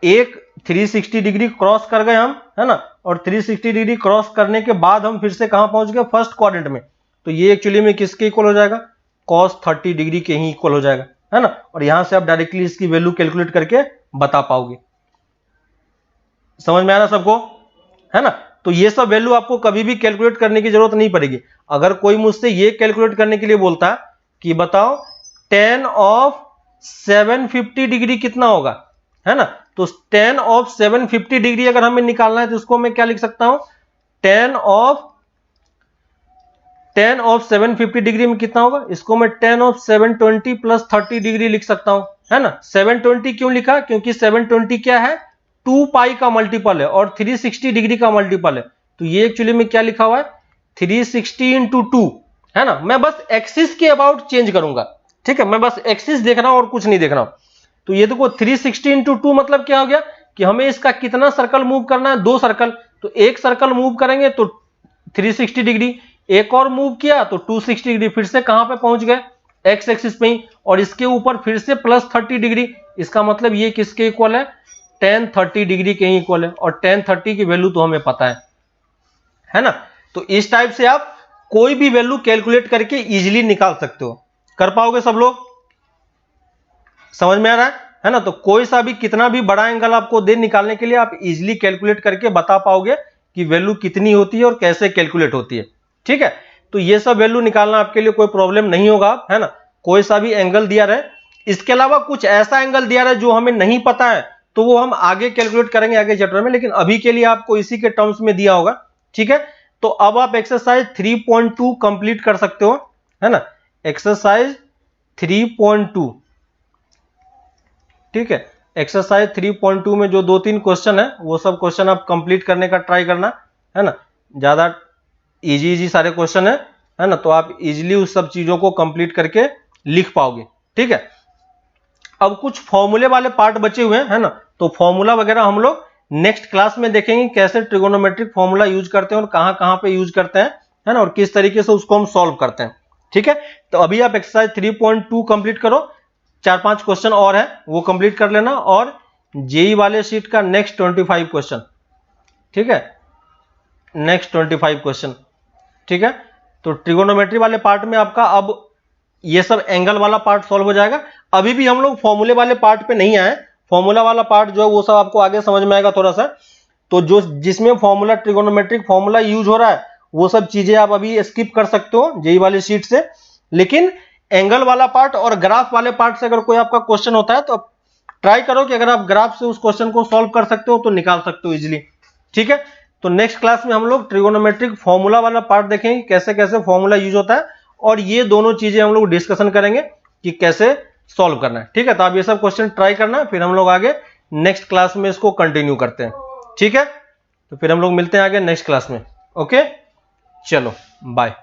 एक 360 डिग्री क्रॉस कर गए हम, है ना। और 360 डिग्री क्रॉस करने के बाद हम फिर से कहां पहुंच गए, फर्स्ट क्वाड्रेंट में। तो ये एक्चुअली में किसके इक्वल हो जाएगा, cos 30 डिग्री के ही इक्वल हो जाएगा, है ना। और यहां से आप डायरेक्टली इसकी वैल्यू कैलकुलेट करके बता पाओगे। समझ में आ रहा सबको, है ना। तो ये सब वैल्यू आपको कभी भी कैलकुलेट करने की जरूरत नहीं पड़ेगी। अगर कोई मुझसे ये कैलकुलेट करने के लिए बोलता है कि बताओ tan ऑफ 750 डिग्री कितना होगा, है ना, तो tan ऑफ 750 डिग्री अगर हमें निकालना है तो उसको मैं क्या लिख सकता हूं, tan ऑफ 750 डिग्री में कितना होगा, इसको मैं tan ऑफ 720 प्लस 30 डिग्री लिख सकता हूं, है ना। 720 क्यों लिखा, क्योंकि 720 क्या है, 2 पाई का मल्टीपल है और 360 डिग्री का मल्टीपल है। तो ये एक्चुअली में क्या लिखा हुआ है, 360 इंटू 2, है ना। मैं बस एक्सिस के अबाउट चेंज करूंगा, ठीक है, मैं बस एक्सिस देख रहा हूं और कुछ नहीं देख रहा हूं। तो ये देखो 360 इंटू 2 मतलब क्या हो गया कि हमें इसका कितना सर्कल मूव करना है, 2 सर्कल। तो एक सर्कल मूव करेंगे तो 360 डिग्री, एक और मूव किया तो 260 डिग्री, फिर से कहां पे पहुंच गए, एक्स एक्सिस पे ही, और इसके ऊपर फिर से प्लस 30 डिग्री। इसका मतलब ये किसके इक्वल है, tan 30 डिग्री के ही इक्वल है। और tan 30 की वैल्यू तो हमें पता है ना। तो इस टाइप से आप कोई भी वैल्यू कैलकुलेट करके इजीली निकाल सकते हो। कर पाओगे सब लोग, समझ में आ रहा है ना। तो कोई सा भी कितना भी बड़ा एंगल आपको दे निकालने के लिए आप इजीली कैलकुलेट करके बता पाओगे कि वैल्यू कितनी होती है और कैसे कैलकुलेट होती है, ठीक है। तो ये सब वैल्यू निकालना आपके लिए कोई प्रॉब्लम नहीं होगा, है ना। कोई सा भी एंगल दिया रहे, इसके अलावा कुछ ऐसा एंगल दिया रहे जो हमें नहीं पता है तो वो हम आगे कैलकुलेट करेंगे आगे चैप्टर में, लेकिन अभी के लिए आपको इसी के टर्म्स में दिया होगा, ठीक है। तो अब आप एक्सरसाइज 3.2 कंप्लीट कर सकते हो, है ना। एक्सरसाइज 3.2, ठीक है। एक्सरसाइज 3.2 में जो 2-3 क्वेश्चन है वो सब क्वेश्चन आप कंप्लीट करने का ट्राई करना, है ना। ज्यादा इजी सारे क्वेश्चन है ना, तो आप इजीली उस सब चीजों को कंप्लीट करके लिख पाओगे, ठीक है। अब कुछ फॉर्मूले वाले पार्ट बचे हुए हैं, है ना, तो फॉर्मूला वगैरह हम लोग नेक्स्ट क्लास में देखेंगे, कैसे ट्रिगोनोमेट्रिक फॉर्मूला यूज करते हैं और कहां कहां पे यूज करते हैं, है ना, और किस तरीके से उसको हम सॉल्व करते हैं, ठीक है। तो अभी आप एक्सरसाइज 3.2 कंप्लीट करो, 4-5 क्वेश्चन और है वो कंप्लीट कर लेना, और जेई वाले शीट का नेक्स्ट 25 क्वेश्चन, ठीक है, नेक्स्ट 25 क्वेश्चन, ठीक है। तो ट्रिगोनोमेट्री वाले पार्ट में आपका अब ये सब एंगल वाला पार्ट सॉल्व हो जाएगा। अभी भी हम लोग फॉर्मूले वाले पार्ट पे नहीं आए, फॉर्मूला वाला पार्ट जो है वो सब आपको आगे समझ में आएगा थोड़ा सा। तो जो जिसमें फॉर्मूला ट्रिगोनोमेट्रिक फॉर्मूला यूज हो रहा है वो सब चीजें आप अभी स्किप कर सकते हो जेई वाली शीट से, लेकिन एंगल वाला पार्ट और ग्राफ वाले पार्ट से अगर कोई आपका क्वेश्चन होता है तो ट्राई करो कि अगर आप ग्राफ से उस क्वेश्चन को सॉल्व कर सकते हो तो निकाल सकते हो इजिली, ठीक है। तो नेक्स्ट क्लास में हम लोग ट्रिगोनोमेट्रिक फॉर्मूला वाला पार्ट देखेंगे, कैसे कैसे फॉर्मूला यूज होता है, और ये दोनों चीजें हम लोग डिस्कशन करेंगे कि कैसे सॉल्व करना है, ठीक है। तो आप ये सब क्वेश्चन ट्राई करना, फिर हम लोग आगे नेक्स्ट क्लास में इसको कंटिन्यू करते हैं, ठीक है। तो फिर हम लोग मिलते हैं आगे नेक्स्ट क्लास में, ओके, चलो बाय।